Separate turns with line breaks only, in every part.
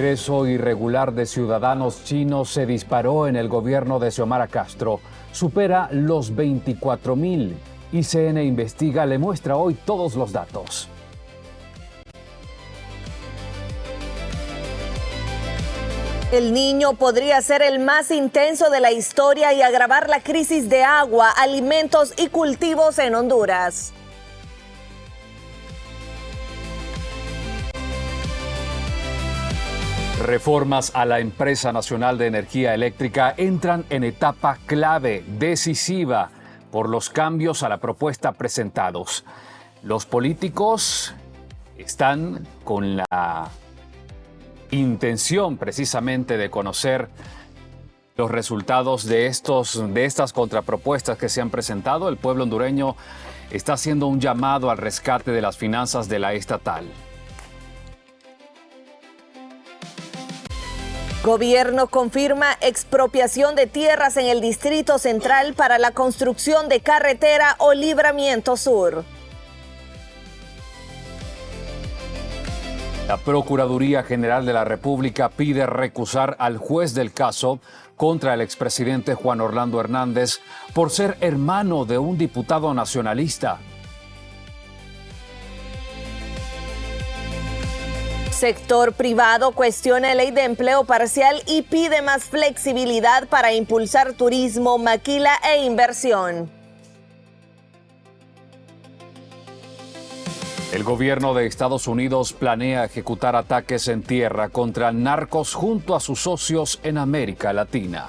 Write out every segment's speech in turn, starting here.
ingreso irregular de ciudadanos chinos se disparó en el gobierno de Xiomara Castro. Supera los 24,000. ICN Investiga le muestra hoy todos los datos.
El Niño podría ser el más intenso de la historia y agravar la crisis de agua, alimentos y cultivos en Honduras.
Reformas a la Empresa Nacional de Energía Eléctrica entran en etapa clave, decisiva, por los cambios a la propuesta presentados. Los políticos están con la intención precisamente de conocer los resultados de estas contrapropuestas que se han presentado. El pueblo hondureño está haciendo un llamado al rescate de las finanzas de la estatal.
Gobierno confirma expropiación de tierras en el Distrito Central para la construcción de carretera o Libramiento Sur.
La Procuraduría General de la República pide recusar al juez del caso contra el expresidente Juan Orlando Hernández por ser hermano de un diputado nacionalista.
Sector privado cuestiona ley de empleo parcial y pide más flexibilidad para impulsar turismo, maquila e inversión.
El gobierno de Estados Unidos planea ejecutar ataques en tierra contra narcos junto a sus socios en América Latina.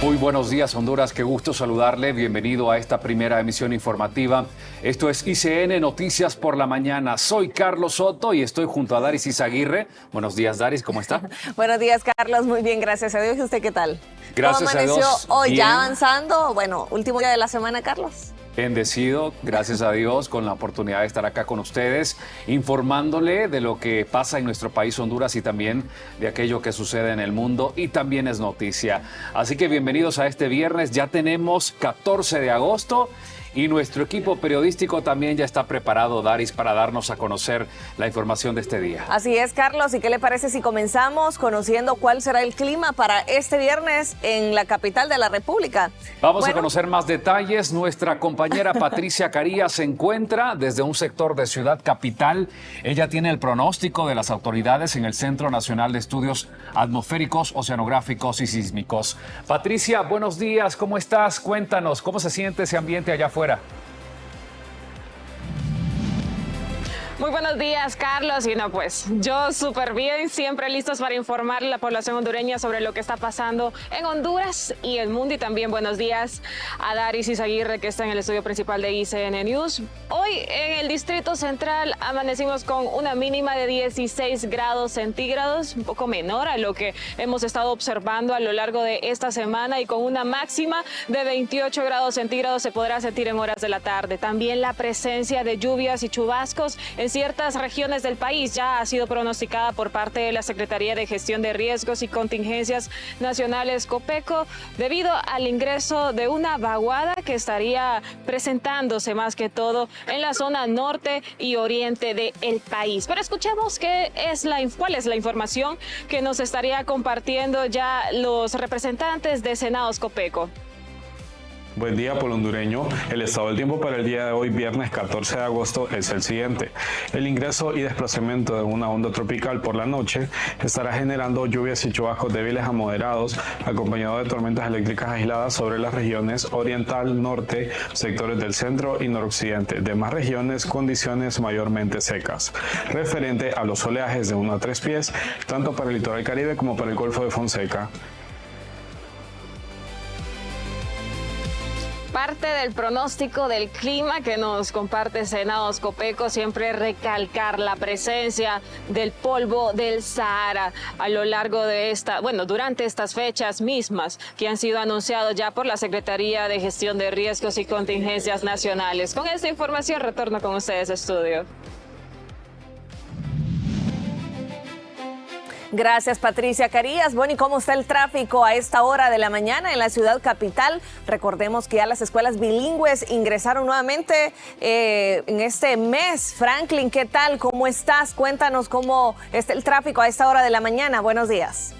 Muy buenos días, Honduras. Qué gusto saludarle. Bienvenido a esta primera emisión informativa. Esto es ICN Noticias por la Mañana. Soy Carlos Soto y estoy junto a Daris Izaguirre. Buenos días, Daris. ¿Cómo está?
Buenos días, Carlos. Muy bien, gracias a Dios. ¿Y usted qué tal?
Gracias a Dios.
¿Cómo amaneció hoy?
Bien.
¿Ya avanzando? Bueno, último día de la semana, Carlos.
Bendecido, gracias a Dios, con la oportunidad de estar acá con ustedes, informándole de lo que pasa en nuestro país Honduras y también de aquello que sucede en el mundo y también es noticia. Así que bienvenidos a este viernes, ya tenemos 14 de agosto y nuestro equipo periodístico también ya está preparado, Daris, para darnos a conocer la información de este día.
Así es, Carlos. ¿Y qué le parece si comenzamos conociendo cuál será el clima para este viernes en la capital de la República?
Vamos a conocer más detalles. Nuestra compañera Patricia Carías se encuentra desde un sector de Ciudad Capital. Ella tiene el pronóstico de las autoridades en el Centro Nacional de Estudios Atmosféricos, Oceanográficos y Sísmicos. Patricia, buenos días. ¿Cómo estás? Cuéntanos, ¿cómo se siente ese ambiente allá afuera?
Muy buenos días, Carlos. Y no, pues yo súper bien, siempre listos para informar a la población hondureña sobre lo que está pasando en Honduras y el mundo. Y también buenos días a Daris Izaguirre, que está en el estudio principal de ICN News. Hoy en el Distrito Central amanecimos con una mínima de 16 grados centígrados, un poco menor a lo que hemos estado observando a lo largo de esta semana, y con una máxima de 28 grados centígrados se podrá sentir en horas de la tarde. También la presencia de lluvias y chubascos en ciertas regiones del país ya ha sido pronosticada por parte de la Secretaría de Gestión de Riesgos y Contingencias Nacionales, COPECO, debido al ingreso de una vaguada que estaría presentándose más que todo en la zona norte y oriente del país. Pero escuchemos cuál es la información que nos estaría compartiendo ya los representantes de Senados COPECO.
Buen día, pueblo hondureño. El estado del tiempo para el día de hoy, viernes 14 de agosto, es el siguiente. El ingreso y desplazamiento de una onda tropical por la noche estará generando lluvias y chubascos débiles a moderados, acompañado de tormentas eléctricas aisladas sobre las regiones oriental, norte, sectores del centro y noroccidente. Demás regiones, condiciones mayormente secas. Referente a los oleajes de 1 a 3 pies, tanto para el litoral caribe como para el Golfo de Fonseca.
Parte del pronóstico del clima que nos comparte Senados COPECO, siempre recalcar la presencia del polvo del Sahara a lo largo de durante estas fechas mismas que han sido anunciados ya por la Secretaría de Gestión de Riesgos y Contingencias Nacionales. Con esta información retorno con ustedes a estudio.
Gracias, Patricia Carías. Bueno, ¿y cómo está el tráfico a esta hora de la mañana en la ciudad capital? Recordemos que ya las escuelas bilingües ingresaron nuevamente en este mes. Franklin, ¿qué tal? ¿Cómo estás? Cuéntanos cómo está el tráfico a esta hora de la mañana. Buenos días.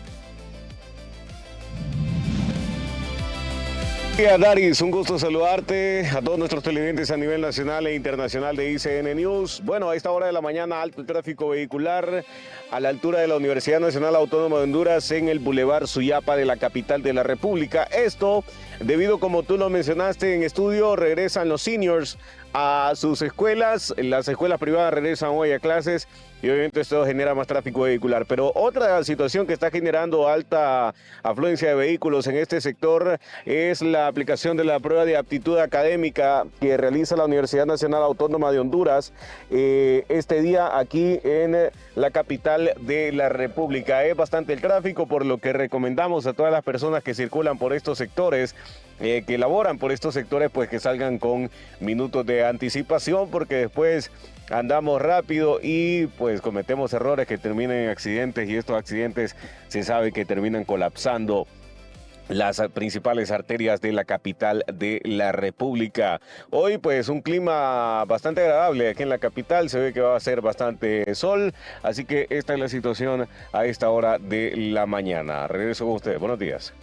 Daris, un gusto saludarte a todos nuestros televidentes a nivel nacional e internacional de ICN News. Bueno, a esta hora de la mañana, alto el tráfico vehicular a la altura de la Universidad Nacional Autónoma de Honduras en el Boulevard Suyapa de la capital de la República. Esto debido, como tú lo mencionaste en estudio, regresan los seniors a sus escuelas. Las escuelas privadas regresan hoy a clases y obviamente esto genera más tráfico vehicular. Pero otra situación que está generando alta afluencia de vehículos en este sector es la aplicación de la prueba de aptitud académica que realiza la Universidad Nacional Autónoma de Honduras este día aquí en la capital de la República. Es bastante el tráfico, por lo que recomendamos a todas las personas que circulan por estos sectores, que laboran por estos sectores, pues que salgan con minutos de anticipación, porque después andamos rápido y pues cometemos errores que terminan en accidentes, y estos accidentes se sabe que terminan colapsando las principales arterias de la capital de la República. Hoy pues un clima bastante agradable aquí en la capital, se ve que va a ser bastante sol, así que esta es la situación a esta hora de la mañana. Regreso con ustedes, buenos días.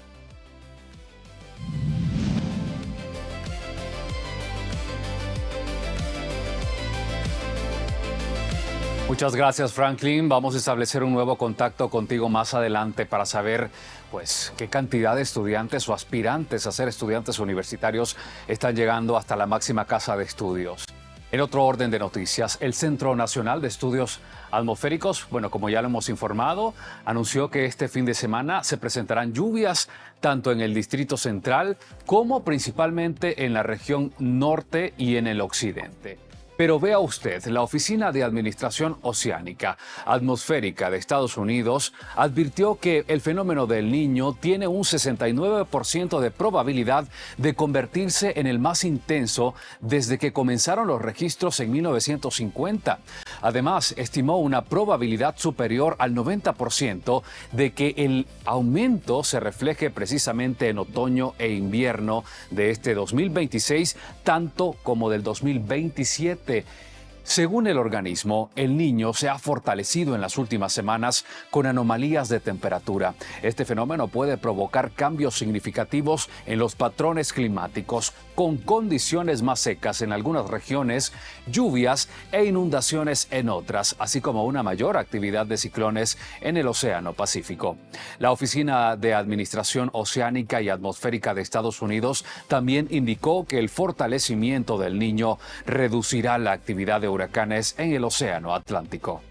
Muchas gracias, Franklin. Vamos a establecer un nuevo contacto contigo más adelante para saber, pues, qué cantidad de estudiantes o aspirantes a ser estudiantes universitarios están llegando hasta la máxima casa de estudios. En otro orden de noticias, el Centro Nacional de Estudios Atmosféricos, bueno, como ya lo hemos informado, anunció que este fin de semana se presentarán lluvias tanto en el Distrito Central como principalmente en la región norte y en el occidente. Pero vea usted, la Oficina de Administración Oceánica Atmosférica de Estados Unidos advirtió que el fenómeno del Niño tiene un 69% de probabilidad de convertirse en el más intenso desde que comenzaron los registros en 1950. Además, estimó una probabilidad superior al 90% de que el aumento se refleje precisamente en otoño e invierno de este 2026, tanto como del 2027. Según el organismo, el Niño se ha fortalecido en las últimas semanas con anomalías de temperatura. Este fenómeno puede provocar cambios significativos en los patrones climáticos, con condiciones más secas en algunas regiones, lluvias e inundaciones en otras, así como una mayor actividad de ciclones en el Océano Pacífico. La Oficina de Administración Oceánica y Atmosférica de Estados Unidos también indicó que el fortalecimiento del Niño reducirá la actividad de huracanes en el Océano Atlántico.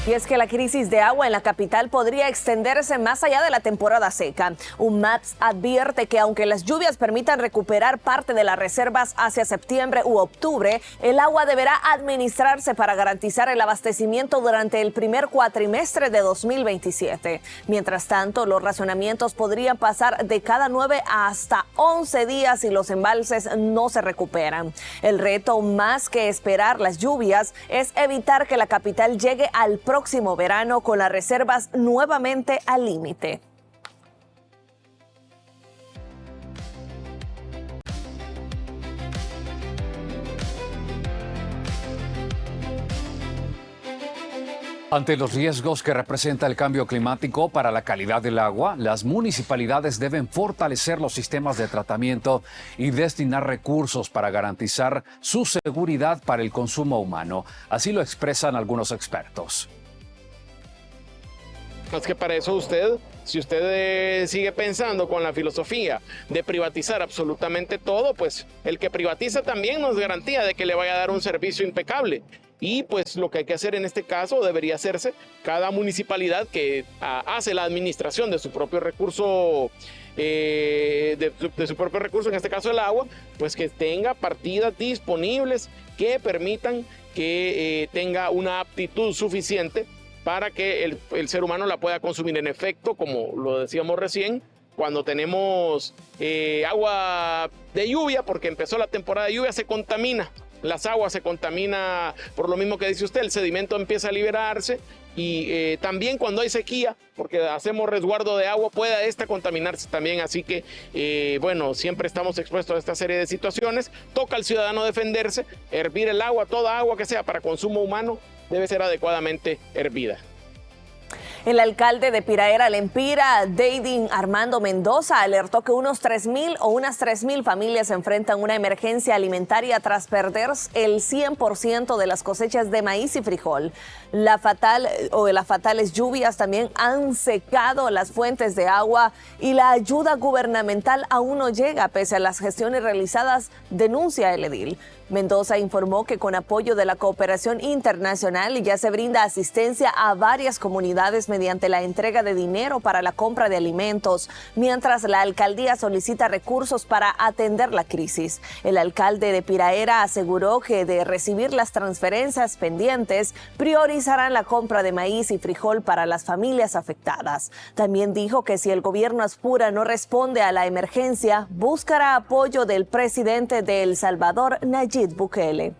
Y es que la crisis de agua en la capital podría extenderse más allá de la temporada seca. UNMAPS advierte que aunque las lluvias permitan recuperar parte de las reservas hacia septiembre u octubre, el agua deberá administrarse para garantizar el abastecimiento durante el primer cuatrimestre de 2027. Mientras tanto, los racionamientos podrían pasar de cada 9 hasta 11 días si los embalses no se recuperan. El reto, más que esperar las lluvias, es evitar que la capital llegue al próximo verano con las reservas nuevamente al límite.
Ante los riesgos que representa el cambio climático para la calidad del agua, las municipalidades deben fortalecer los sistemas de tratamiento y destinar recursos para garantizar su seguridad para el consumo humano. Así lo expresan algunos expertos.
Es que para eso si usted sigue pensando con la filosofía de privatizar absolutamente todo, pues el que privatiza también no es garantía de que le vaya a dar un servicio impecable. Y pues lo que hay que hacer en este caso debería hacerse cada municipalidad que hace la administración de su propio recurso, de su propio recurso, en este caso el agua, pues que tenga partidas disponibles que permitan que tenga una aptitud suficiente para que el ser humano la pueda consumir. En efecto, como lo decíamos recién, cuando tenemos agua de lluvia, porque empezó la temporada de lluvia, se contamina. Las aguas se contamina por lo mismo que dice usted, el sedimento empieza a liberarse y también cuando hay sequía, porque hacemos resguardo de agua, puede esta contaminarse también. Así que, bueno, siempre estamos expuestos a esta serie de situaciones. Toca al ciudadano defenderse, hervir el agua, toda agua que sea para consumo humano debe ser adecuadamente hervida.
El alcalde de Piraera, Lempira, Deidin Armando Mendoza, alertó que unas 3.000 familias enfrentan una emergencia alimentaria tras perder el 100% de las cosechas de maíz y frijol. Las fatales lluvias también han secado las fuentes de agua y la ayuda gubernamental aún no llega pese a las gestiones realizadas, denuncia el edil. Mendoza informó que con apoyo de la cooperación internacional ya se brinda asistencia a varias comunidades mediante la entrega de dinero para la compra de alimentos, mientras la alcaldía solicita recursos para atender la crisis. El alcalde de Piraera aseguró que de recibir las transferencias pendientes, priorizarán la compra de maíz y frijol para las familias afectadas. También dijo que si el gobierno Aspura no responde a la emergencia, buscará apoyo del presidente de El Salvador, Nayib Bukele.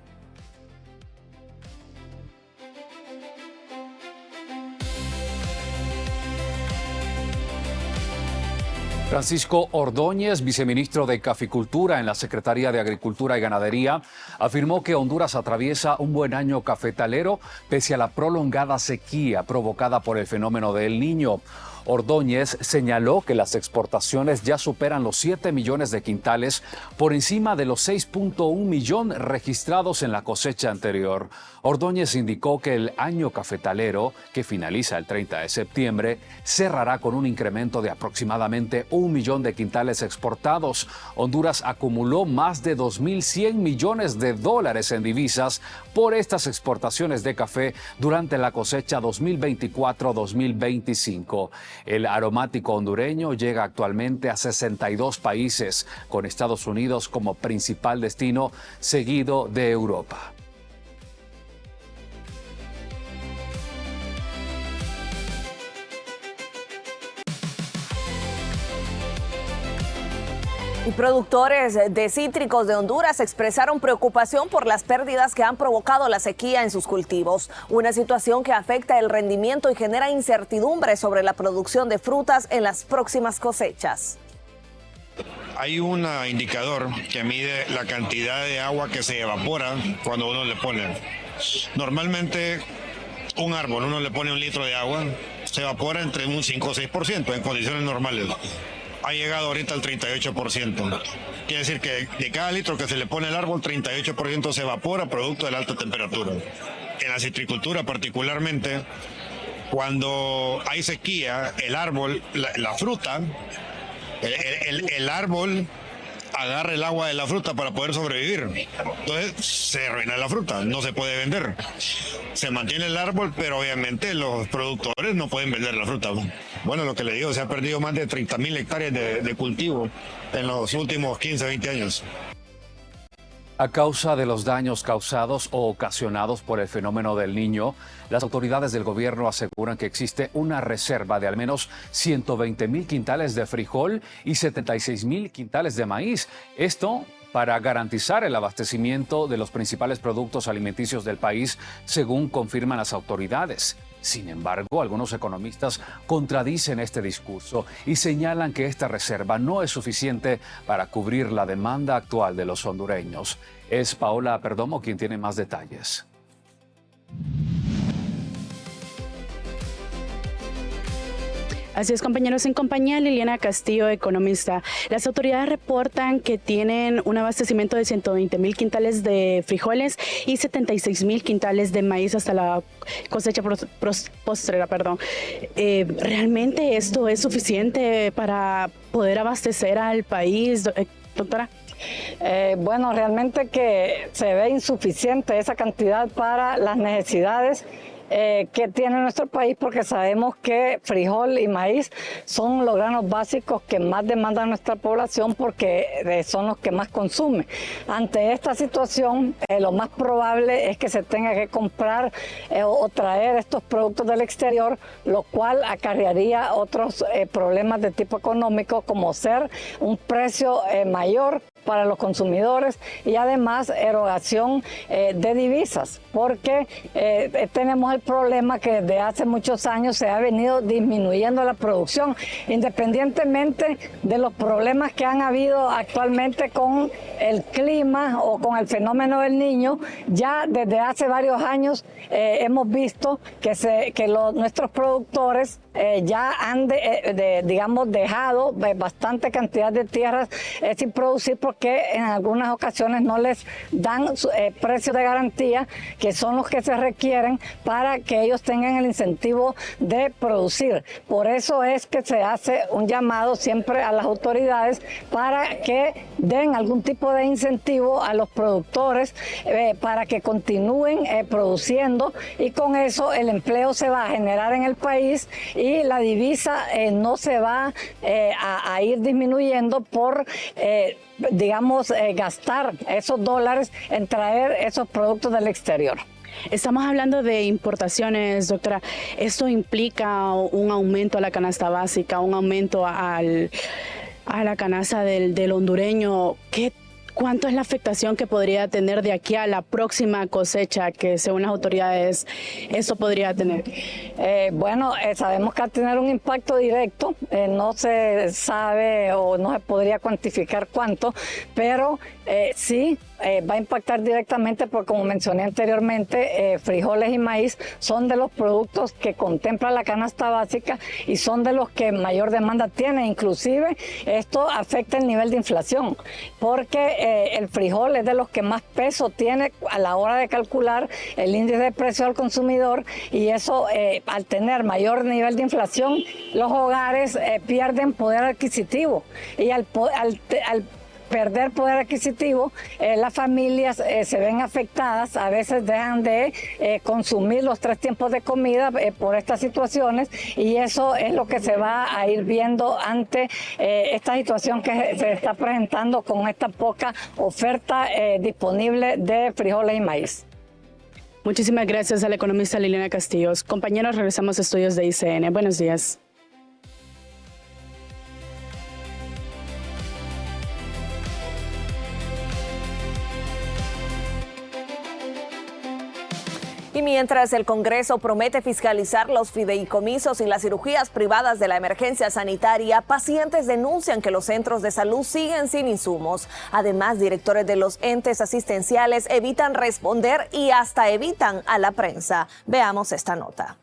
Francisco Ordóñez, viceministro de Caficultura en la Secretaría de Agricultura y Ganadería, afirmó que Honduras atraviesa un buen año cafetalero pese a la prolongada sequía provocada por el fenómeno del Niño. Ordóñez señaló que las exportaciones ya superan los 7 millones de quintales por encima de los 6.1 millones registrados en la cosecha anterior. Ordóñez indicó que el año cafetalero, que finaliza el 30 de septiembre, cerrará con un incremento de aproximadamente 1 millón de quintales exportados. Honduras acumuló más de 2.100 millones de dólares en divisas por estas exportaciones de café durante la cosecha 2024-2025. El aromático hondureño llega actualmente a 62 países, con Estados Unidos como principal destino, seguido de Europa.
Y productores de cítricos de Honduras expresaron preocupación por las pérdidas que han provocado la sequía en sus cultivos, una situación que afecta el rendimiento y genera incertidumbre sobre la producción de frutas en las próximas cosechas.
Hay un indicador que mide la cantidad de agua que se evapora cuando uno le pone. Normalmente un árbol, uno le pone 1 litro de agua, se evapora entre un 5 o 6% en condiciones normales. Ha llegado ahorita al 38%. Quiere decir que de cada litro que se le pone al árbol, 38% se evapora producto de la alta temperatura. En la citricultura particularmente, cuando hay sequía, el árbol, la fruta, el árbol agarra el agua de la fruta para poder sobrevivir. Entonces se arruina la fruta, no se puede vender. Se mantiene el árbol, pero obviamente los productores no pueden vender la fruta. Bueno, lo que le digo, se ha perdido más de 30.000 hectáreas de cultivo en los últimos 15, 20 años.
A causa de los daños causados o ocasionados por el fenómeno del Niño, las autoridades del gobierno aseguran que existe una reserva de al menos 120.000 quintales de frijol y 76.000 quintales de maíz. Esto para garantizar el abastecimiento de los principales productos alimenticios del país, según confirman las autoridades. Sin embargo, algunos economistas contradicen este discurso y señalan que esta reserva no es suficiente para cubrir la demanda actual de los hondureños. Es Paola Perdomo quien tiene más detalles.
Así es, compañeros, en compañía de Liliana Castillo, economista. Las autoridades reportan que tienen un abastecimiento de 120.000 quintales de frijoles y 76.000 quintales de maíz hasta la cosecha postrera. ¿Realmente esto es suficiente para poder abastecer al país, doctora?
Bueno, realmente que se ve insuficiente esa cantidad para las necesidades que tiene nuestro país, porque sabemos que frijol y maíz son los granos básicos que más demanda nuestra población, porque son los que más consume. Ante esta situación, lo más probable es que se tenga que comprar o traer estos productos del exterior, lo cual acarrearía otros problemas de tipo económico, como ser un precio mayor para los consumidores y además erogación de divisas, porque tenemos el problema que desde hace muchos años se ha venido disminuyendo la producción, independientemente de los problemas que han habido actualmente con el clima o con el fenómeno del Niño. Ya desde hace varios años hemos visto que nuestros productores ya han dejado bastante cantidad de tierras sin producir, porque en algunas ocasiones no les dan precios de garantía, que son los que se requieren para que ellos tengan el incentivo de producir. Por eso es que se hace un llamado siempre a las autoridades para que den algún tipo de incentivo a los productores para que continúen produciendo, y con eso el empleo se va a generar en el país y la divisa no se va a ir disminuyendo por gastar esos dólares en traer esos productos del exterior.
Estamos hablando de importaciones, doctora. ¿Esto implica un aumento a la canasta básica, un aumento a la canasta del hondureño? ¿Cuánto es la afectación que podría tener de aquí a la próxima cosecha, que según las autoridades eso podría tener?
Sabemos que va a tener un impacto directo, no se sabe o no se podría cuantificar cuánto, pero sí va a impactar directamente, porque como mencioné anteriormente, frijoles y maíz son de los productos que contempla la canasta básica y son de los que mayor demanda tiene. Inclusive esto afecta el nivel de inflación, porque el frijol es de los que más peso tiene a la hora de calcular el índice de precio al consumidor, y eso al tener mayor nivel de inflación, los hogares pierden poder adquisitivo, y al perder poder adquisitivo, las familias se ven afectadas, a veces dejan de consumir los 3 tiempos de comida por estas situaciones, y eso es lo que se va a ir viendo ante esta situación que se está presentando con esta poca oferta disponible de frijoles y maíz.
Muchísimas gracias a la economista Liliana Castillos. Compañeros, regresamos a estudios de ICN. Buenos días.
Y mientras el Congreso promete fiscalizar los fideicomisos y las cirugías privadas de la emergencia sanitaria, pacientes denuncian que los centros de salud siguen sin insumos. Además, directores de los entes asistenciales evitan responder y hasta evitan a la prensa. Veamos esta nota.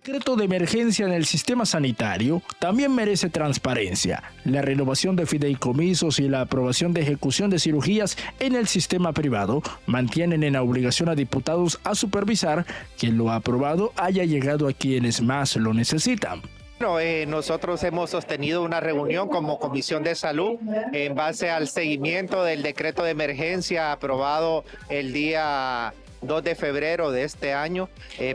El decreto de emergencia en el sistema sanitario también merece transparencia. La renovación de fideicomisos y la aprobación de ejecución de cirugías en el sistema privado mantienen en obligación a diputados a supervisar que lo aprobado haya llegado a quienes más lo necesitan.
Nosotros hemos sostenido una reunión como Comisión de Salud en base al seguimiento del decreto de emergencia aprobado el día 2 de febrero de este año,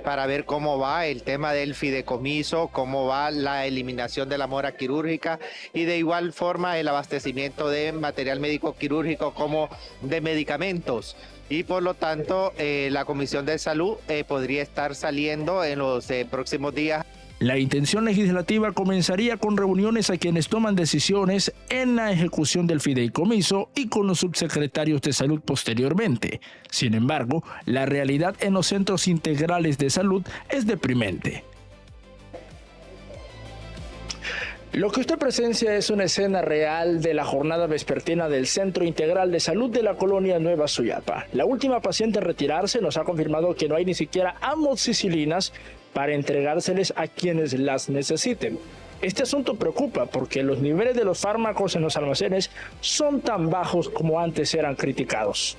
para ver cómo va el tema del fideicomiso, cómo va la eliminación de la mora quirúrgica y de igual forma el abastecimiento de material médico quirúrgico como de medicamentos. Y por lo tanto, la Comisión de Salud podría estar saliendo en los próximos días.
La intención legislativa comenzaría con reuniones a quienes toman decisiones en la ejecución del fideicomiso y con los subsecretarios de salud posteriormente. Sin embargo, la realidad en los centros integrales de salud es deprimente. Lo que usted presencia es una escena real de la jornada vespertina del Centro Integral de Salud de la colonia Nueva Suyapa. La última paciente en retirarse nos ha confirmado que no hay ni siquiera amoxicilinas para entregárseles a quienes las necesiten. Este asunto preocupa porque los niveles de los fármacos en los almacenes son tan bajos como antes eran criticados.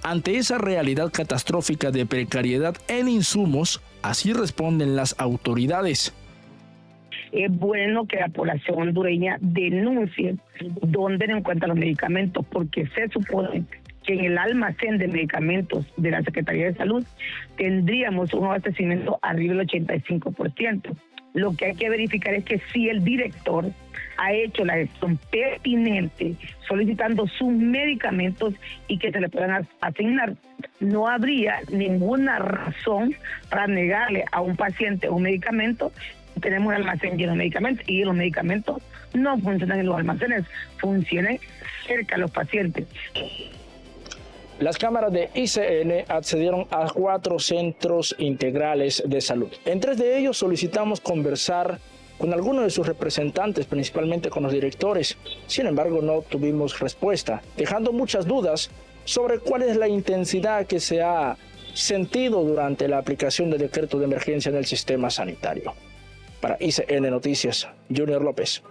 Ante esa realidad catastrófica de precariedad en insumos, así responden las autoridades.
Es bueno que la población hondureña denuncie dónde no encuentran los medicamentos, porque se supone que en el almacén de medicamentos de la Secretaría de Salud tendríamos un abastecimiento arriba del 85%. Lo que hay que verificar es que si el director ha hecho la gestión pertinente solicitando sus medicamentos y que se le puedan asignar. No habría ninguna razón para negarle a un paciente un medicamento. Tenemos un almacén lleno de medicamentos y los medicamentos no funcionan en los almacenes, funcionan cerca a los pacientes.
Las cámaras de ICN accedieron a 4 centros integrales de salud. En 3 de ellos solicitamos conversar con algunos de sus representantes, principalmente con los directores. Sin embargo, no obtuvimos respuesta, dejando muchas dudas sobre cuál es la intensidad que se ha sentido durante la aplicación del decreto de emergencia en el sistema sanitario. Para ICN Noticias, Junior López.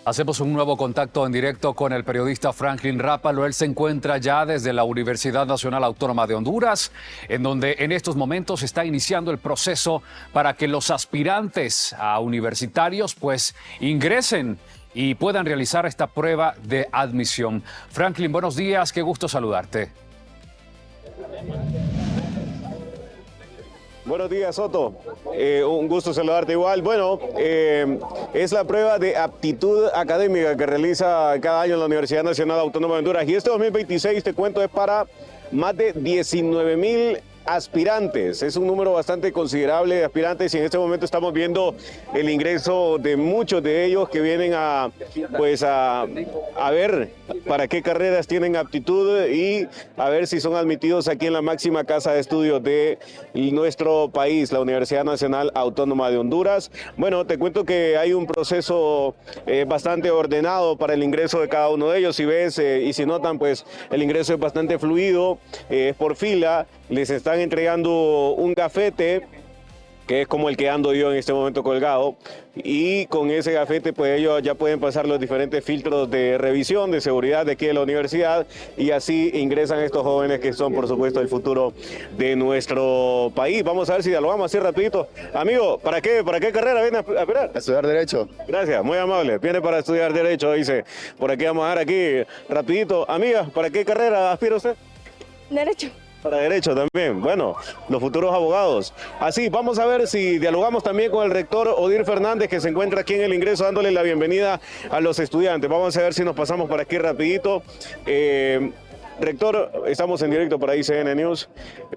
Hacemos un nuevo contacto en directo con el periodista Franklin Rápalo. Él se encuentra ya desde la Universidad Nacional Autónoma de Honduras, en donde en estos momentos está iniciando el proceso para que los aspirantes a universitarios pues ingresen y puedan realizar esta prueba de admisión. Franklin, buenos días, qué gusto saludarte.
Buenos días, Soto. Un gusto saludarte igual. Bueno, es la prueba de aptitud académica que realiza cada año la Universidad Nacional Autónoma de Honduras. Y este 2026, te cuento, es para más de 19,000 aspirantes. Es un número bastante considerable de aspirantes y en este momento estamos viendo el ingreso de muchos de ellos que vienen a ver para qué carreras tienen aptitud y a ver si son admitidos aquí en la máxima casa de estudios de nuestro país, la Universidad Nacional Autónoma de Honduras. Bueno, te cuento que hay un proceso bastante ordenado para el ingreso de cada uno de ellos. Si ves y si notan, pues el ingreso es bastante fluido, es por fila. Les están entregando un gafete, que es como el que ando yo en este momento colgado, y con ese gafete pues ellos ya pueden pasar los diferentes filtros de revisión, de seguridad de aquí de la universidad, y así ingresan estos jóvenes que son por supuesto el futuro de nuestro país. Vamos a ver si dialogamos así rapidito. Amigo, ¿para qué carrera viene a esperar?
A estudiar Derecho.
Gracias, muy amable. Viene para estudiar Derecho, dice. Por aquí vamos a dar aquí rapidito. Amiga, ¿para qué carrera aspira usted?
Derecho.
Para Derecho también. Bueno, los futuros abogados. Así, vamos a ver si dialogamos también con el rector Odir Fernández, que se encuentra aquí en el ingreso dándole la bienvenida a los estudiantes. Vamos a ver si nos pasamos por aquí rapidito. Rector, estamos en directo para ICN News.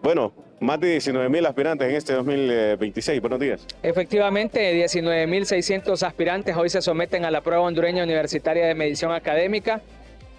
Bueno, más de 19,000 aspirantes en este 2026. Buenos días.
Efectivamente, 19,600 aspirantes hoy se someten a la prueba hondureña universitaria de medición académica,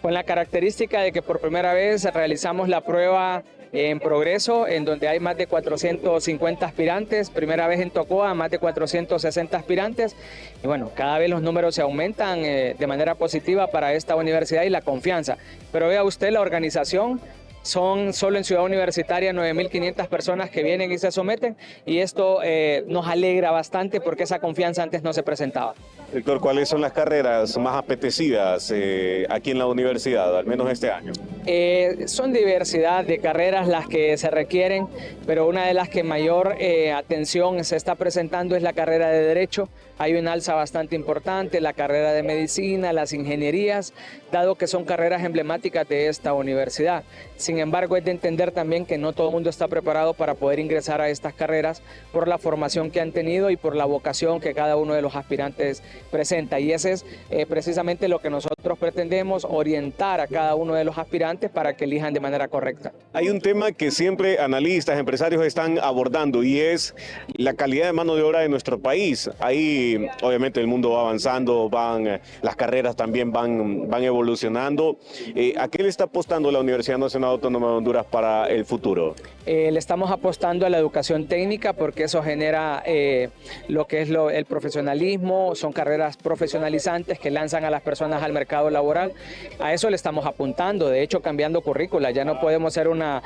con la característica de que por primera vez realizamos la prueba en progreso, en donde hay más de 450 aspirantes, primera vez en Tocoa, más de 460 aspirantes, y bueno, cada vez los números se aumentan de manera positiva para esta universidad y la confianza. Pero vea usted la organización. Son solo en Ciudad Universitaria 9,500 personas que vienen y se someten, y esto nos alegra bastante porque esa confianza antes no se presentaba.
Rector, ¿cuáles son las carreras más apetecidas aquí en la universidad, al menos este año?
Son diversidad de carreras las que se requieren, pero una de las que mayor atención se está presentando es la carrera de Derecho. Hay un alza bastante importante, la carrera de Medicina, las ingenierías, dado que son carreras emblemáticas de esta universidad. Sin embargo, es de entender también que no todo el mundo está preparado para poder ingresar a estas carreras por la formación que han tenido y por la vocación que cada uno de los aspirantes presenta. Y ese es precisamente lo que nosotros pretendemos, orientar a cada uno de los aspirantes para que elijan de manera correcta.
Hay un tema que siempre analistas, empresarios están abordando, y es la calidad de mano de obra de nuestro país. Ahí obviamente el mundo va avanzando, las carreras también van evolucionando. ¿A qué le está apostando la Universidad Nacional Autónoma de Honduras para el futuro?
Le estamos apostando a la educación técnica porque eso genera lo que es el profesionalismo, son carreras profesionalizantes que lanzan a las personas al mercado laboral. A eso le estamos apuntando, de hecho cambiando currícula. Ya no podemos ser una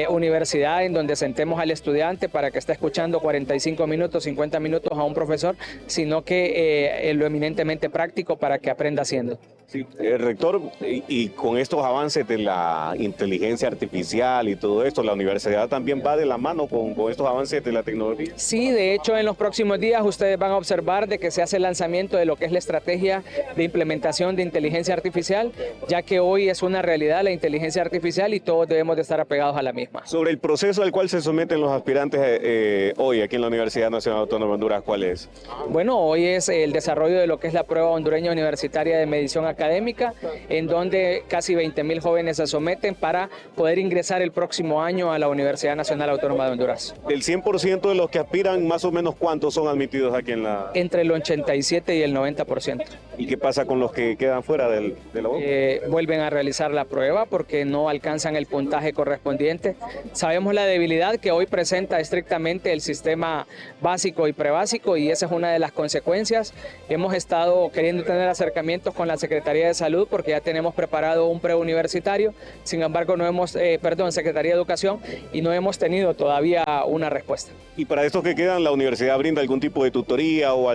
universidad en donde sentemos al estudiante para que esté escuchando 45 minutos, 50 minutos a un profesor, sino que lo eminentemente práctico para que aprenda haciendo.
Sí, rector, y con estos avances de la inteligencia inteligencia artificial y todo esto, ¿la universidad también va de la mano con estos avances de la tecnología?
Sí, de hecho en los próximos días ustedes van a observar de que se hace el lanzamiento de lo que es la estrategia de implementación de inteligencia artificial, ya que hoy es una realidad la inteligencia artificial y todos debemos de estar apegados a la misma.
Sobre el proceso al cual se someten los aspirantes hoy aquí en la Universidad Nacional Autónoma de Honduras, ¿cuál es?
Bueno, hoy es el desarrollo de lo que es la prueba hondureña universitaria de medición académica, en donde casi 20,000 jóvenes se someten para poder ingresar el próximo año a la Universidad Nacional Autónoma de Honduras.
Del 100% de los que aspiran, más o menos ¿cuántos son admitidos aquí en la...?
Entre el 87 y el 90%.
¿Y qué pasa con los que quedan fuera de la UOC?
Vuelven a realizar la prueba porque no alcanzan el puntaje correspondiente. Sabemos la debilidad que hoy presenta estrictamente el sistema básico y prebásico y esa es una de las consecuencias. Hemos estado queriendo tener acercamientos con la Secretaría de Salud porque ya tenemos preparado un preuniversitario, sin embargo Secretaría de Educación, y no hemos tenido todavía una respuesta.
¿Y para estos que quedan, la universidad brinda algún tipo de tutoría o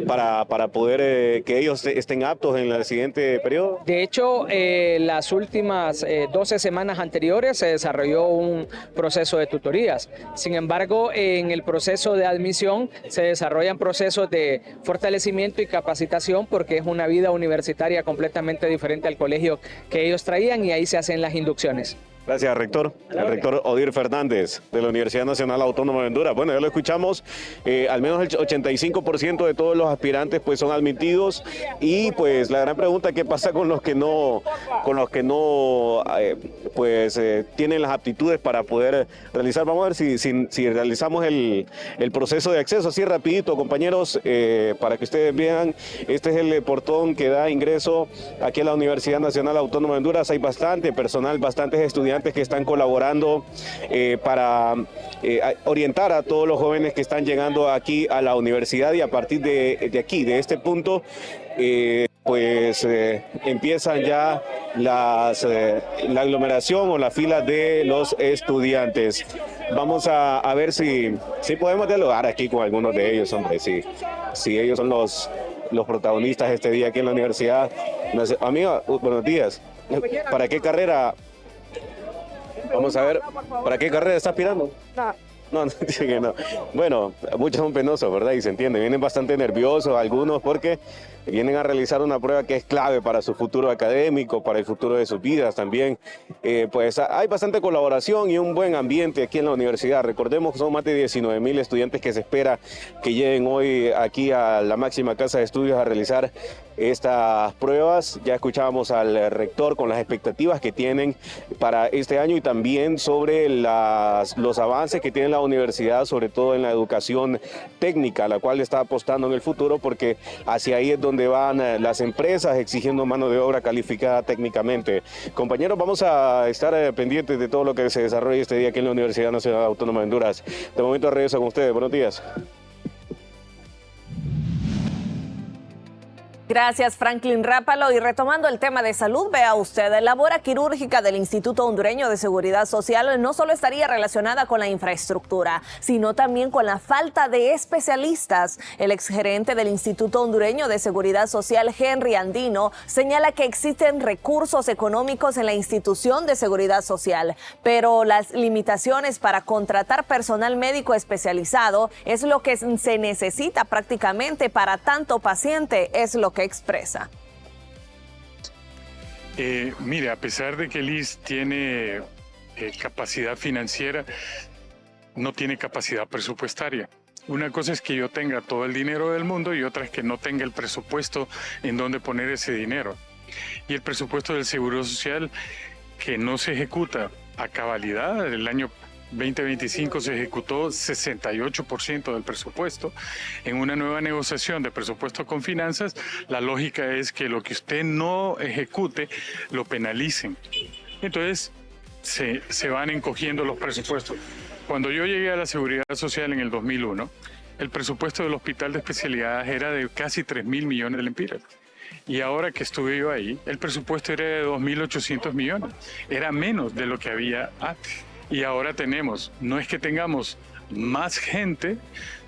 para poder que ellos estén aptos en el siguiente periodo?
De hecho, las últimas 12 semanas anteriores se desarrolló un proceso de tutorías. Sin embargo, en el proceso de admisión se desarrollan procesos de fortalecimiento y capacitación porque es una vida universitaria completamente diferente al colegio que ellos traían y ahí se hacen las inducciones.
Gracias, rector. El rector Odir Fernández de la Universidad Nacional Autónoma de Honduras. Bueno, ya lo escuchamos, al menos el 85% de todos los aspirantes pues son admitidos y pues la gran pregunta, ¿qué pasa con los que no tienen las aptitudes para poder realizar? Vamos a ver si realizamos el proceso de acceso así rapidito, compañeros, para que ustedes vean. Este es el portón que da ingreso aquí a la Universidad Nacional Autónoma de Honduras. Hay bastante personal, bastantes estudiantes que están colaborando para orientar a todos los jóvenes que están llegando aquí a la universidad y a partir de aquí, de este punto, empiezan ya la aglomeración o la fila de los estudiantes. Vamos a ver si podemos dialogar aquí con algunos de ellos, hombre, si ellos son los protagonistas este día aquí en la universidad. Amiga, buenos días. ¿Para qué carrera? Vamos a ver, ¿para qué carrera está aspirando? No, dice que no. Bueno, muchos son penosos, ¿verdad? Y se entiende, vienen bastante nerviosos algunos porque vienen a realizar una prueba que es clave para su futuro académico, para el futuro de sus vidas también. Pues hay bastante colaboración y un buen ambiente aquí en la universidad. Recordemos que son más de 19,000 estudiantes que se espera que lleguen hoy aquí a la máxima casa de estudios a realizar estas pruebas. Ya escuchábamos al rector con las expectativas que tienen para este año y también sobre los avances que tiene la universidad, sobre todo en la educación técnica, la cual está apostando en el futuro, porque hacia ahí es donde van las empresas exigiendo mano de obra calificada técnicamente. Compañeros, vamos a estar pendientes de todo lo que se desarrolle este día aquí en la Universidad Nacional Autónoma de Honduras. De momento regreso con ustedes. Buenos días.
Gracias, Franklin Rápalo. Y retomando el tema de salud, vea usted, la labor quirúrgica del Instituto Hondureño de Seguridad Social no solo estaría relacionada con la infraestructura, sino también con la falta de especialistas. El exgerente del Instituto Hondureño de Seguridad Social, Henry Andino, señala que existen recursos económicos en la institución de seguridad social, pero las limitaciones para contratar personal médico especializado es lo que se necesita prácticamente para tanto paciente, es lo que expresa.
Mire, a pesar de que el ISSST tiene capacidad financiera, no tiene capacidad presupuestaria. Una cosa es que yo tenga todo el dinero del mundo y otra es que no tenga el presupuesto en donde poner ese dinero. Y el presupuesto del Seguro Social, que no se ejecuta a cabalidad, el año 2025 se ejecutó 68% del presupuesto. En una nueva negociación de presupuesto con finanzas, la lógica es que lo que usted no ejecute lo penalicen. Entonces se van encogiendo los presupuestos. Cuando yo llegué a la Seguridad Social en el 2001, el presupuesto del Hospital de Especialidades era de casi 3.000 millones de lempiras. Y ahora que estuve yo ahí, el presupuesto era de 2.800 millones. Era menos de lo que había antes. Y ahora tenemos, no es que tengamos más gente,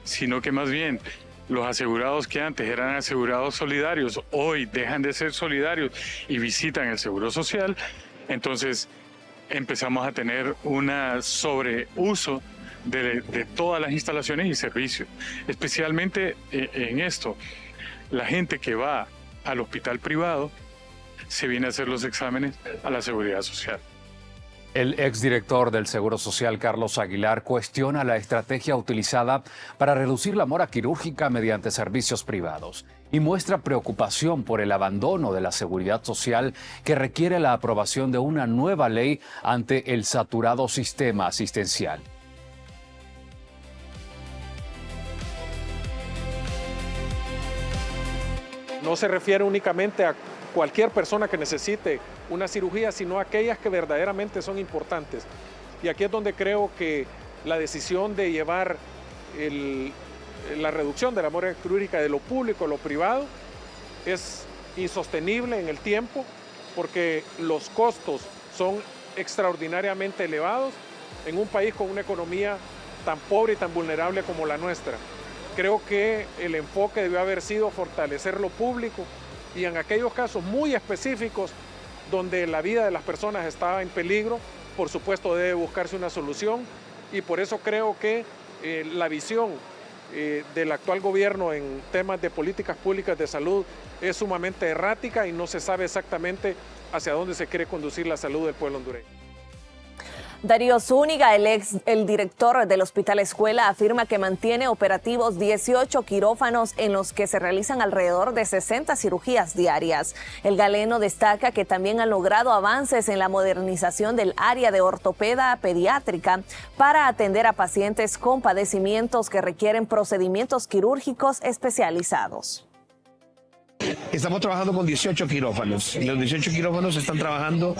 sino que más bien los asegurados que antes eran asegurados solidarios, hoy dejan de ser solidarios y visitan el Seguro Social. Entonces, empezamos a tener un sobreuso de todas las instalaciones y servicios, especialmente en esto. La gente que va al hospital privado se viene a hacer los exámenes a la Seguridad Social.
El exdirector del Seguro Social, Carlos Aguilar, cuestiona la estrategia utilizada para reducir la mora quirúrgica mediante servicios privados y muestra preocupación por el abandono de la seguridad social que requiere la aprobación de una nueva ley ante el saturado sistema asistencial.
No se refiere únicamente a cualquier persona que necesite una cirugía, sino a aquellas que verdaderamente son importantes. Y aquí es donde creo que la decisión de llevar la reducción de la mora quirúrgica de lo público a lo privado es insostenible en el tiempo, porque los costos son extraordinariamente elevados en un país con una economía tan pobre y tan vulnerable como la nuestra. Creo que el enfoque debió haber sido fortalecer lo público y en aquellos casos muy específicos donde la vida de las personas estaba en peligro, por supuesto debe buscarse una solución, y por eso creo que la visión del actual gobierno en temas de políticas públicas de salud es sumamente errática y no se sabe exactamente hacia dónde se quiere conducir la salud del pueblo hondureño.
Darío Zúñiga, el director del Hospital Escuela, afirma que mantiene operativos 18 quirófanos en los que se realizan alrededor de 60 cirugías diarias. El galeno destaca que también han logrado avances en la modernización del área de ortopedia pediátrica para atender a pacientes con padecimientos que requieren procedimientos quirúrgicos especializados.
Estamos trabajando con 18 quirófanos. Los 18 quirófanos están trabajando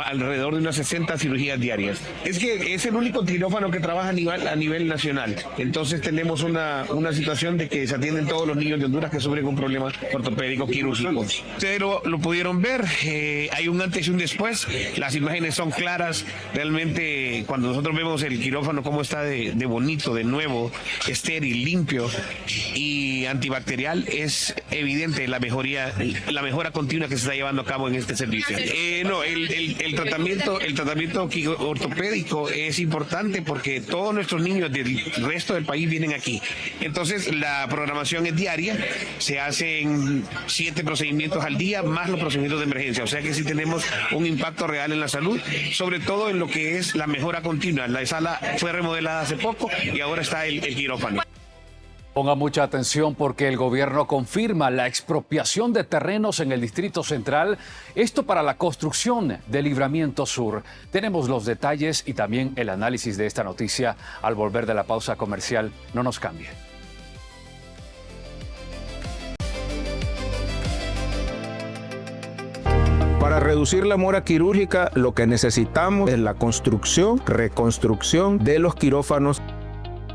alrededor de unas 60 cirugías diarias. Es que es el único quirófano que trabaja a nivel nacional. Entonces tenemos una situación de que se atienden todos los niños de Honduras que sufren con problemas ortopédicos quirúrgicos. Ustedes lo pudieron ver, hay un antes y un después. Las imágenes son claras. Realmente cuando nosotros vemos el quirófano cómo está de bonito, de nuevo, estéril, limpio y antibacterial, es evidente la mejora continua que se está llevando a cabo en este servicio. El tratamiento ortopédico es importante porque todos nuestros niños del resto del país vienen aquí. Entonces la programación es diaria, se hacen 7 procedimientos al día más los procedimientos de emergencia, o sea que sí tenemos un impacto real en la salud, sobre todo en lo que es la mejora continua. La sala fue remodelada hace poco y ahora está el quirófano.
Ponga mucha atención porque el gobierno confirma la expropiación de terrenos en el Distrito Central, esto para la construcción del Libramiento Sur. Tenemos los detalles y también el análisis de esta noticia al volver de la pausa comercial. No nos cambie.
Para reducir la mora quirúrgica, lo que necesitamos es la reconstrucción de los quirófanos.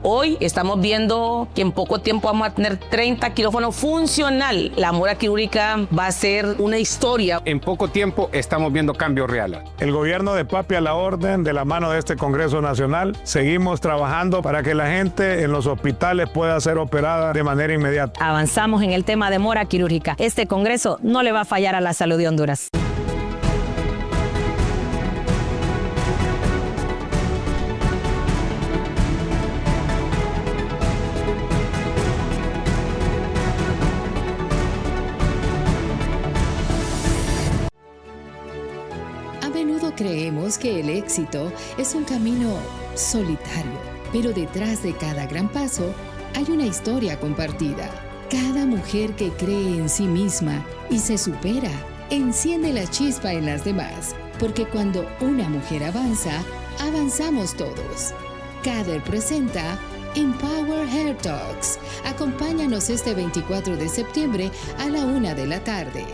Hoy estamos viendo que en poco tiempo vamos a tener 30 quirófanos funcional. La mora quirúrgica va a ser una historia.
En poco tiempo estamos viendo cambios reales.
El gobierno de Papi a la orden, de la mano de este Congreso Nacional, seguimos trabajando para que la gente en los hospitales pueda ser operada de manera inmediata.
Avanzamos en el tema de mora quirúrgica. Este Congreso no le va a fallar a la salud de Honduras.
Creemos que el éxito es un camino solitario, pero detrás de cada gran paso hay una historia compartida. Cada mujer que cree en sí misma y se supera, enciende la chispa en las demás, porque cuando una mujer avanza, avanzamos todos. CADER presenta Empower Hair Talks. Acompáñanos este 24 de septiembre a la 1 de la tarde.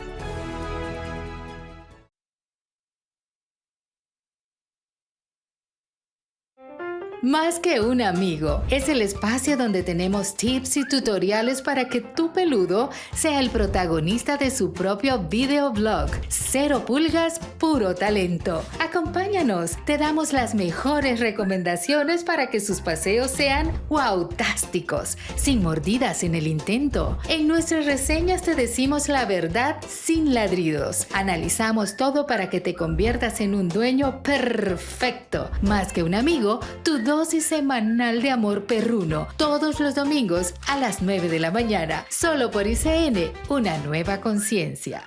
Más que un amigo, es el espacio donde tenemos tips y tutoriales para que tu peludo sea el protagonista de su propio videoblog. 0 pulgas, puro talento. Acompáñanos, te damos las mejores recomendaciones para que sus paseos sean wow-tásticos, sin mordidas en el intento. En nuestras reseñas te decimos la verdad sin ladridos. Analizamos todo para que te conviertas en un dueño perfecto. Más que un amigo, tu dosis semanal de amor perruno. Todos los domingos a las 9 de la mañana. Solo por ICN, una nueva conciencia.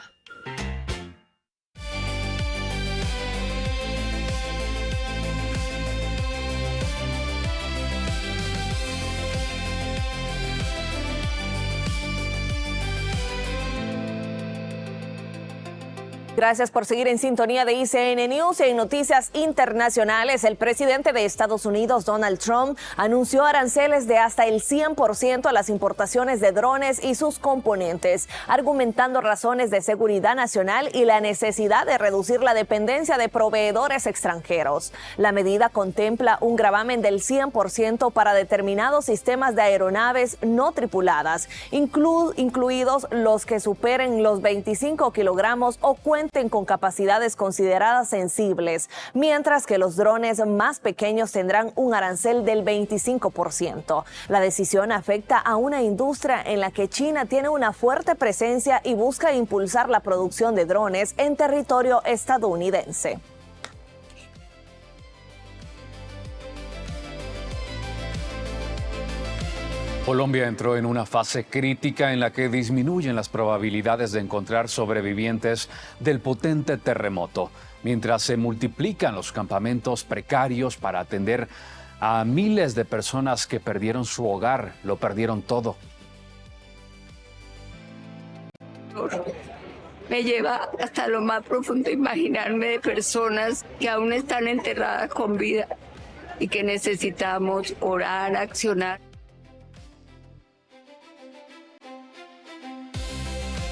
Gracias por seguir en sintonía de ICN News. En noticias internacionales, el presidente de Estados Unidos, Donald Trump, anunció aranceles de hasta el 100% a las importaciones de drones y sus componentes, argumentando razones de seguridad nacional y la necesidad de reducir la dependencia de proveedores extranjeros. La medida contempla un gravamen del 100% para determinados sistemas de aeronaves no tripuladas, incluidos los que superen los 25 kilogramos o cuenten con capacidades consideradas sensibles, mientras que los drones más pequeños tendrán un arancel del 25%. La decisión afecta a una industria en la que China tiene una fuerte presencia y busca impulsar la producción de drones en territorio estadounidense.
Colombia entró en una fase crítica en la que disminuyen las probabilidades de encontrar sobrevivientes del potente terremoto, mientras se multiplican los campamentos precarios para atender a miles de personas que perdieron su hogar, lo perdieron todo.
Me lleva hasta lo más profundo imaginarme de personas que aún están enterradas con vida y que necesitamos orar, accionar.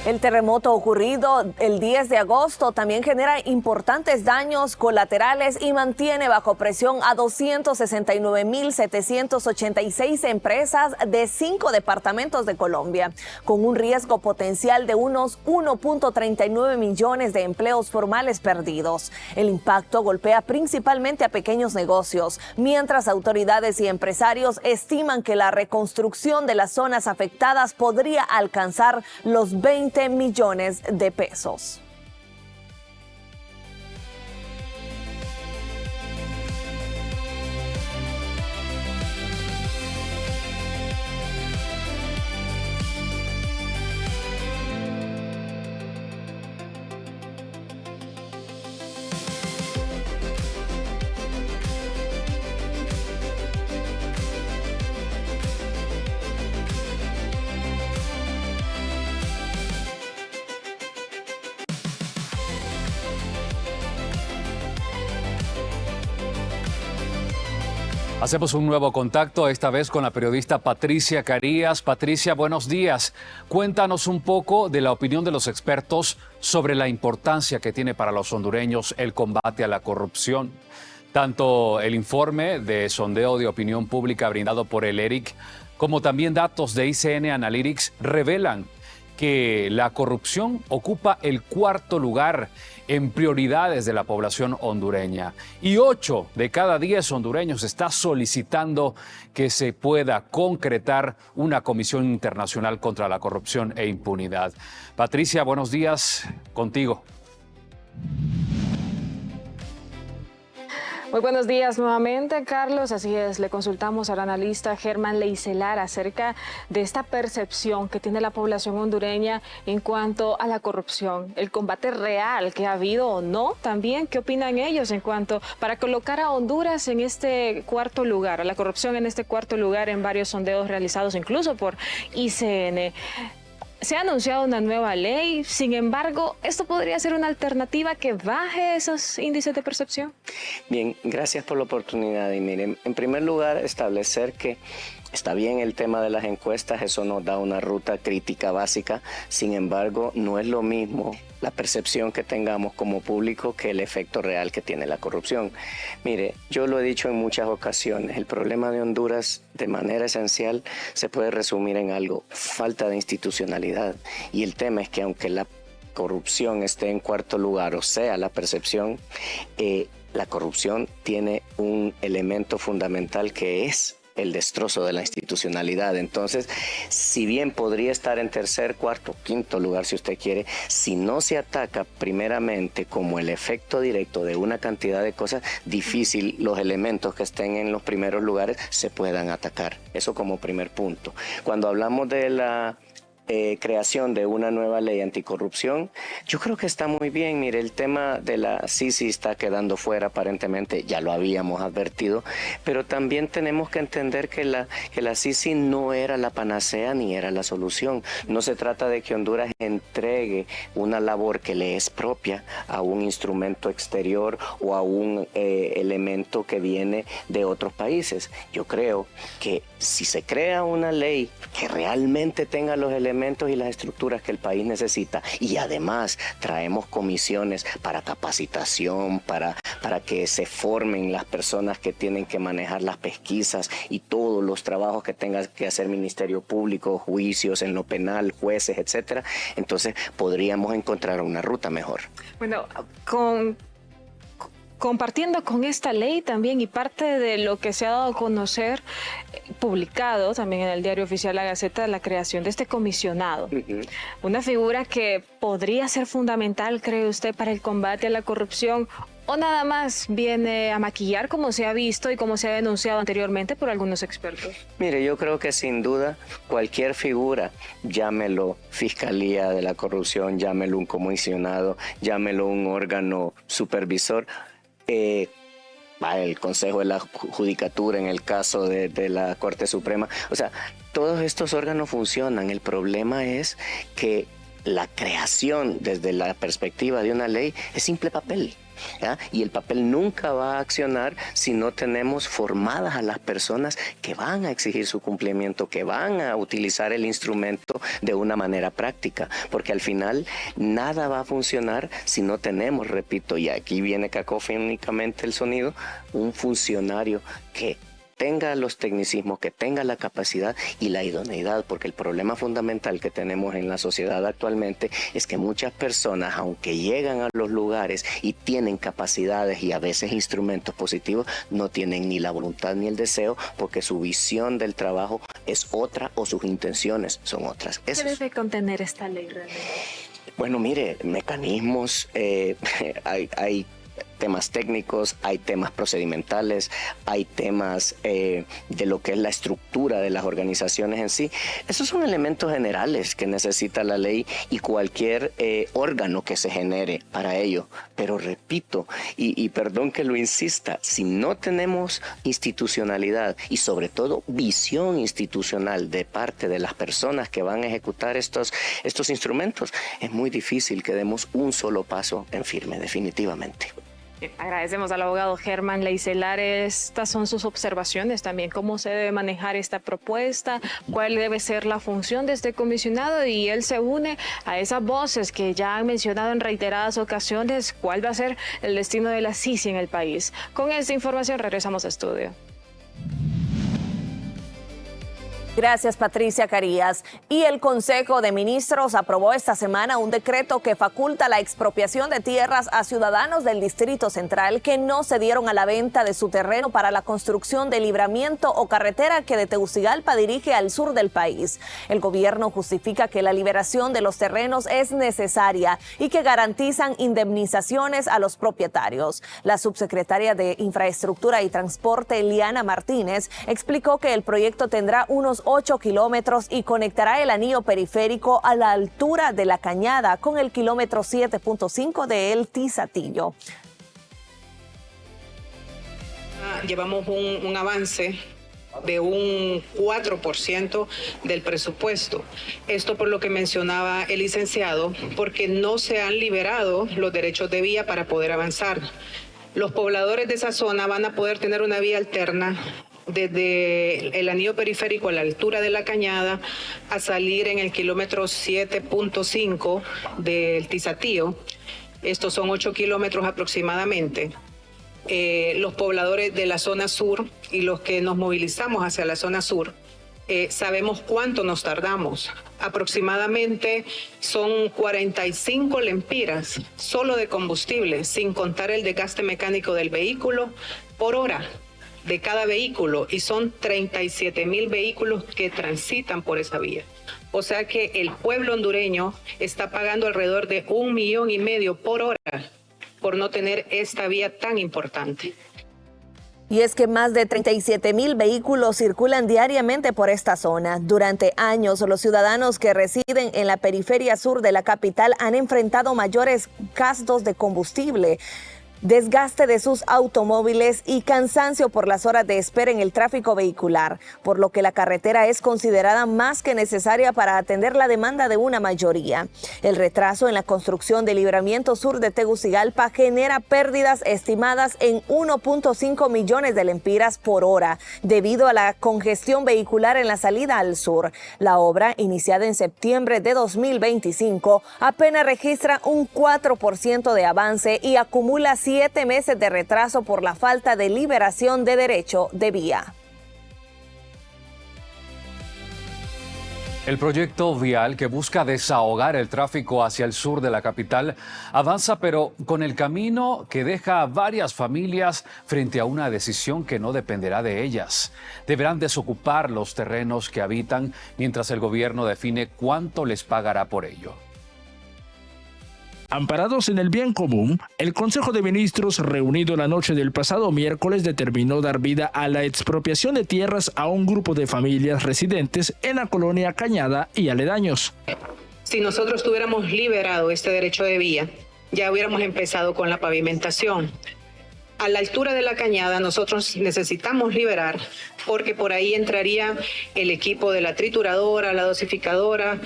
El terremoto ocurrido el 10 de agosto también genera importantes daños colaterales y mantiene bajo presión a 269.786 empresas de 5 departamentos de Colombia, con un riesgo potencial de unos 1.39 millones de empleos formales perdidos. El impacto golpea principalmente a pequeños negocios, mientras autoridades y empresarios estiman que la reconstrucción de las zonas afectadas podría alcanzar los 20 millones de pesos.
Hacemos un nuevo contacto, esta vez con la periodista Patricia Carías. Patricia, buenos días. Cuéntanos un poco de la opinión de los expertos sobre la importancia que tiene para los hondureños el combate a la corrupción. Tanto el informe de sondeo de opinión pública brindado por el ERIC, como también datos de ICN Analytics revelan que la corrupción ocupa el 4º lugar en prioridades de la población hondureña. Y 8 de cada 10 hondureños está solicitando que se pueda concretar una comisión internacional contra la corrupción e impunidad. Patricia, buenos días, contigo.
Muy buenos días nuevamente, Carlos. Así es, le consultamos al analista Germán Leicelar acerca de esta percepción que tiene la población hondureña en cuanto a la corrupción, el combate real que ha habido o no. También, ¿qué opinan ellos en cuanto para colocar a Honduras en este 4º lugar, a la corrupción en este 4º lugar en varios sondeos realizados incluso por ICN? Se ha anunciado una nueva ley, sin embargo, ¿esto podría ser una alternativa que baje esos índices de percepción?
Bien, gracias por la oportunidad. Y miren, en primer lugar, establecer que
Está bien el tema de las encuestas, eso nos da una ruta crítica básica, sin embargo, no es lo mismo la percepción que tengamos como público que el efecto real que tiene la corrupción. Mire, yo lo he dicho en muchas ocasiones, el problema de Honduras de manera esencial se puede resumir en algo: falta de institucionalidad. Y el tema es que aunque la corrupción esté en cuarto lugar, o sea, la percepción, la corrupción tiene un elemento fundamental que es el destrozo de la institucionalidad. Entonces, si bien podría estar en tercer, cuarto, quinto lugar, si usted quiere, si no se ataca primeramente como el efecto directo de una cantidad de cosas, difícil los elementos que estén en los primeros lugares se puedan atacar. Eso como primer punto. Cuando hablamos de la creación de una nueva ley anticorrupción, yo creo que está muy bien. Mire, el tema de la CICI está quedando fuera, aparentemente, ya lo habíamos advertido, pero también tenemos que entender que la CICI no era la panacea ni era la solución. No se trata de que Honduras entregue una labor que le es propia a un instrumento exterior o a un elemento que viene de otros países. Yo creo que si se crea una ley que realmente tenga los elementos y las estructuras que el país necesita, y además traemos comisiones para capacitación, para que se formen las personas que tienen que manejar las pesquisas y todos los trabajos que tenga que hacer Ministerio Público, juicios en lo penal, jueces, etcétera, entonces podríamos encontrar una ruta mejor.
Bueno, compartiendo con esta ley también, y parte de lo que se ha dado a conocer, publicado también en el Diario Oficial La Gaceta, la creación de este comisionado. Una figura que podría ser fundamental, ¿cree usted, para el combate a la corrupción? ¿O nada más viene a maquillar, como se ha visto y como se ha denunciado anteriormente por algunos expertos?
Mire, yo creo que sin duda cualquier figura, llámelo Fiscalía de la Corrupción, llámelo un comisionado, llámelo un órgano supervisor, el Consejo de la Judicatura en el caso de la Corte Suprema, o sea, todos estos órganos funcionan. El problema es que la creación desde la perspectiva de una ley es simple papel, ¿ya? Y el papel nunca va a accionar si no tenemos formadas a las personas que van a exigir su cumplimiento, que van a utilizar el instrumento de una manera práctica, porque al final nada va a funcionar si no tenemos, repito, y aquí viene cacofónicamente el sonido, un funcionario que tenga los tecnicismos, que tenga la capacidad y la idoneidad, porque el problema fundamental que tenemos en la sociedad actualmente es que muchas personas, aunque llegan a los lugares y tienen capacidades y a veces instrumentos positivos, no tienen ni la voluntad ni el deseo, porque su visión del trabajo es otra o sus intenciones son otras.
¿Qué debe contener esta ley realmente?
Bueno, mire, mecanismos, hay temas técnicos, hay temas procedimentales, hay temas de lo que es la estructura de las organizaciones en sí. Esos son elementos generales que necesita la ley y cualquier órgano que se genere para ello. Pero repito, y perdón que lo insista, si no tenemos institucionalidad y sobre todo visión institucional de parte de las personas que van a ejecutar estos instrumentos, es muy difícil que demos un solo paso en firme, definitivamente.
Agradecemos al abogado Germán Leicelar. Estas son sus observaciones también. ¿Cómo se debe manejar esta propuesta? ¿Cuál debe ser la función de este comisionado? Y él se une a esas voces que ya han mencionado en reiteradas ocasiones cuál va a ser el destino de la CICI en el país. Con esta información regresamos a estudio.
Gracias, Patricia Carías. Y el Consejo de Ministros aprobó esta semana un decreto que faculta la expropiación de tierras a ciudadanos del Distrito Central que no cedieron a la venta de su terreno para la construcción de libramiento o carretera que de Tegucigalpa dirige al sur del país. El gobierno justifica que la liberación de los terrenos es necesaria y que garantizan indemnizaciones a los propietarios. La subsecretaria de Infraestructura y Transporte, Liana Martínez, explicó que el proyecto tendrá unos 8 kilómetros y conectará el anillo periférico a la altura de La Cañada con el kilómetro 7.5 de El Tizatillo.
Llevamos un avance de un 4% del presupuesto. Esto por lo que mencionaba el licenciado, porque no se han liberado los derechos de vía para poder avanzar. Los pobladores de esa zona van a poder tener una vía alterna desde el anillo periférico a la altura de la Cañada a salir en el kilómetro 7.5 del Tizatío. Estos son 8 kilómetros aproximadamente. Los pobladores de la zona sur y los que nos movilizamos hacia la zona sur, sabemos cuánto nos tardamos. Aproximadamente son 45 lempiras solo de combustible, sin contar el desgaste mecánico del vehículo por hora de cada vehículo, y son 37,000 vehículos que transitan por esa vía. O sea que el pueblo hondureño está pagando alrededor de 1,5 millones por hora por no tener esta vía tan importante.
Y es que más de 37,000 vehículos circulan diariamente por esta zona. Durante años, los ciudadanos que residen en la periferia sur de la capital han enfrentado mayores gastos de combustible, desgaste de sus automóviles y cansancio por las horas de espera en el tráfico vehicular, por lo que la carretera es considerada más que necesaria para atender la demanda de una mayoría. El retraso en la construcción del libramiento sur de Tegucigalpa genera pérdidas estimadas en 1.5 millones de lempiras por hora, debido a la congestión vehicular en la salida al sur. La obra, iniciada en septiembre de 2025, apenas registra un 4% de avance y acumula 7 meses de retraso por la falta de liberación de derecho de vía.
El proyecto vial que busca desahogar el tráfico hacia el sur de la capital avanza, pero con el camino que deja a varias familias frente a una decisión que no dependerá de ellas. Deberán desocupar los terrenos que habitan mientras el gobierno define cuánto les pagará por ello.
Amparados en el bien común, el Consejo de Ministros, reunido la noche del pasado miércoles, determinó dar vida a la expropiación de tierras a un grupo de familias residentes en la colonia Cañada y aledaños.
Si nosotros tuviéramos liberado este derecho de vía, ya hubiéramos empezado con la pavimentación. A la altura de la Cañada nosotros necesitamos liberar, porque por ahí entraría el equipo de la trituradora, la dosificadora,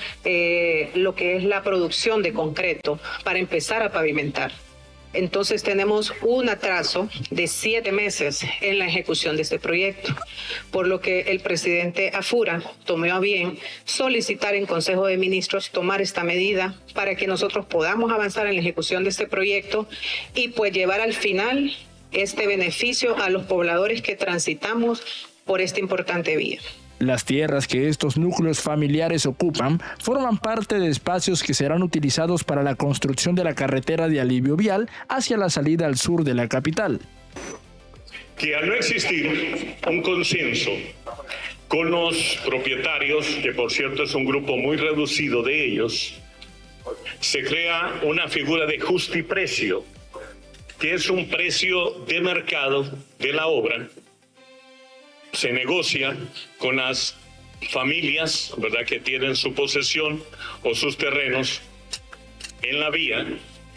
lo que es la producción de concreto para empezar a pavimentar. Entonces tenemos un atraso de 7 meses en la ejecución de este proyecto, por lo que el presidente Afura tomó a bien solicitar en Consejo de Ministros tomar esta medida para que nosotros podamos avanzar en la ejecución de este proyecto y pues llevar al final este beneficio a los pobladores que transitamos por esta importante vía.
Las tierras que estos núcleos familiares ocupan forman parte de espacios que serán utilizados para la construcción de la carretera de alivio vial hacia la salida al sur de la capital.
Que al no existir un consenso con los propietarios, que por cierto es un grupo muy reducido de ellos, se crea una figura de justiprecio, que es un precio de mercado de la obra. Se negocia con las familias, ¿verdad?, que tienen su posesión o sus terrenos en la vía,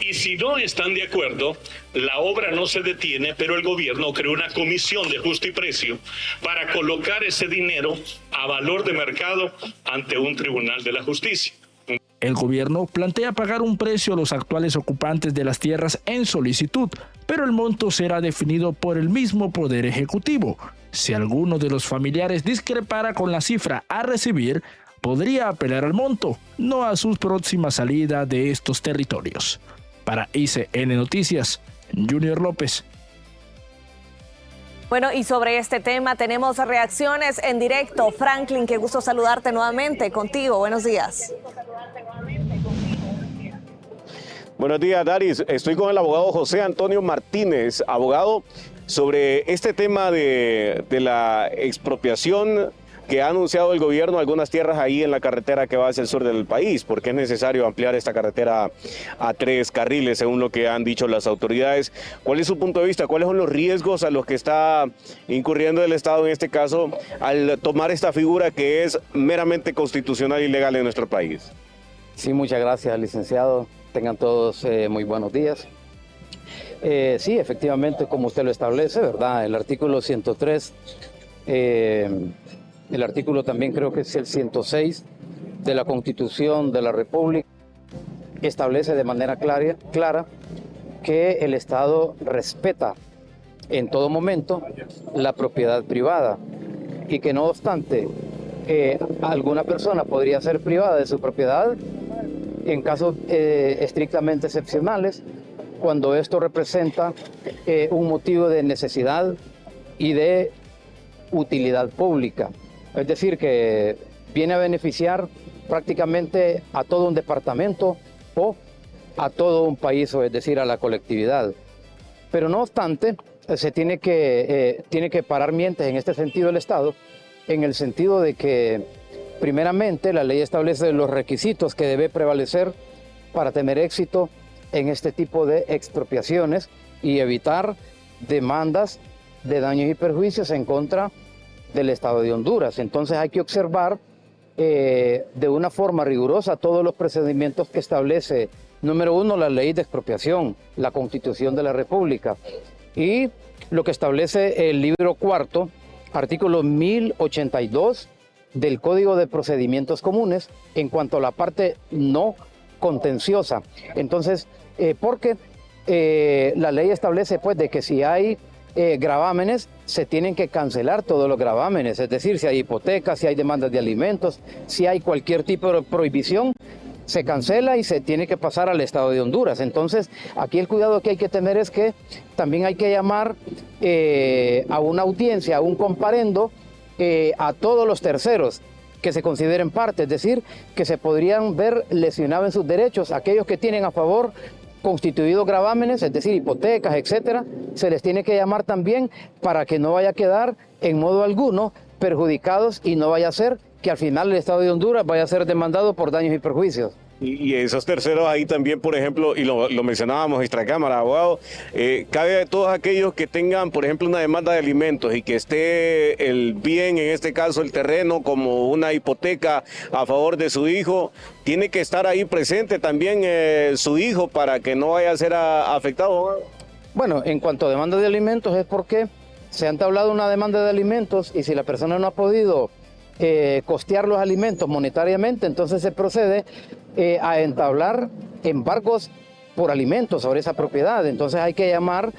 y si no están de acuerdo, la obra no se detiene, pero el gobierno creó una comisión de justiprecio para colocar ese dinero a valor de mercado ante un tribunal de la justicia.
El gobierno plantea pagar un precio a los actuales ocupantes de las tierras en solicitud, pero el monto será definido por el mismo Poder Ejecutivo. Si alguno de los familiares discrepara con la cifra a recibir, podría apelar al monto, no a su próxima salida de estos territorios. Para ICN Noticias, Junior López.
Bueno, y sobre este tema tenemos reacciones en directo. Franklin, qué gusto saludarte nuevamente contigo. Buenos días.
Buenos días, Daris. Estoy con el abogado José Antonio Martínez, abogado, sobre este tema de la expropiación que ha anunciado el gobierno algunas tierras ahí en la carretera que va hacia el sur del país, porque es necesario ampliar esta carretera a 3 carriles, según lo que han dicho las autoridades. ¿Cuál es su punto de vista? ¿Cuáles son los riesgos a los que está incurriendo el Estado en este caso al tomar esta figura que es meramente constitucional y legal en nuestro país?
Sí, muchas gracias, licenciado. Tengan todos muy buenos días. Sí, efectivamente, como usted lo establece, ¿verdad? El artículo 103, el artículo también creo que es el 106 de la Constitución de la República, establece de manera clara que el Estado respeta en todo momento la propiedad privada. y que no obstante alguna persona podría ser privada de su propiedad en casos estrictamente excepcionales, cuando esto representa un motivo de necesidad y de utilidad pública. Es decir, que viene a beneficiar prácticamente a todo un departamento o a todo un país, o es decir, a la colectividad. Pero no obstante, se tiene que parar mientes en este sentido el Estado, en el sentido de que, primeramente, la ley establece los requisitos que debe prevalecer para tener éxito en este tipo de expropiaciones y evitar demandas de daños y perjuicios en contra del Estado de Honduras. Entonces hay que observar de una forma rigurosa todos los procedimientos que establece, número uno, la ley de expropiación, la Constitución de la República, y lo que establece el libro cuarto, artículo 1082 del Código de Procedimientos Comunes en cuanto a la parte no contenciosa. Entonces, porque la ley establece pues de que si hay gravámenes, se tienen que cancelar todos los gravámenes, es decir, si hay hipotecas, si hay demandas de alimentos, si hay cualquier tipo de prohibición, se cancela y se tiene que pasar al Estado de Honduras. Entonces, aquí el cuidado que hay que tener es que también hay que llamar a una audiencia, a un comparendo, a todos los terceros que se consideren parte, es decir, que se podrían ver lesionados en sus derechos, aquellos que tienen a favor constituidos gravámenes, es decir, hipotecas, etcétera, se les tiene que llamar también para que no vaya a quedar en modo alguno perjudicados y no vaya a ser que al final el Estado de Honduras vaya a ser demandado por daños y perjuicios.
Y esos terceros ahí también, por ejemplo, y lo mencionábamos extra cámara, abogado, cabe a todos aquellos que tengan, por ejemplo, una demanda de alimentos y que esté el bien, en este caso el terreno, como una hipoteca a favor de su hijo, tiene que estar ahí presente también su hijo para que no vaya a ser afectado, abogado.
Bueno, en cuanto a demanda de alimentos es porque se ha entablado una demanda de alimentos y si la persona no ha podido costear los alimentos monetariamente, entonces se procede a entablar embargos por alimentos sobre esa propiedad. Entonces hay que llamar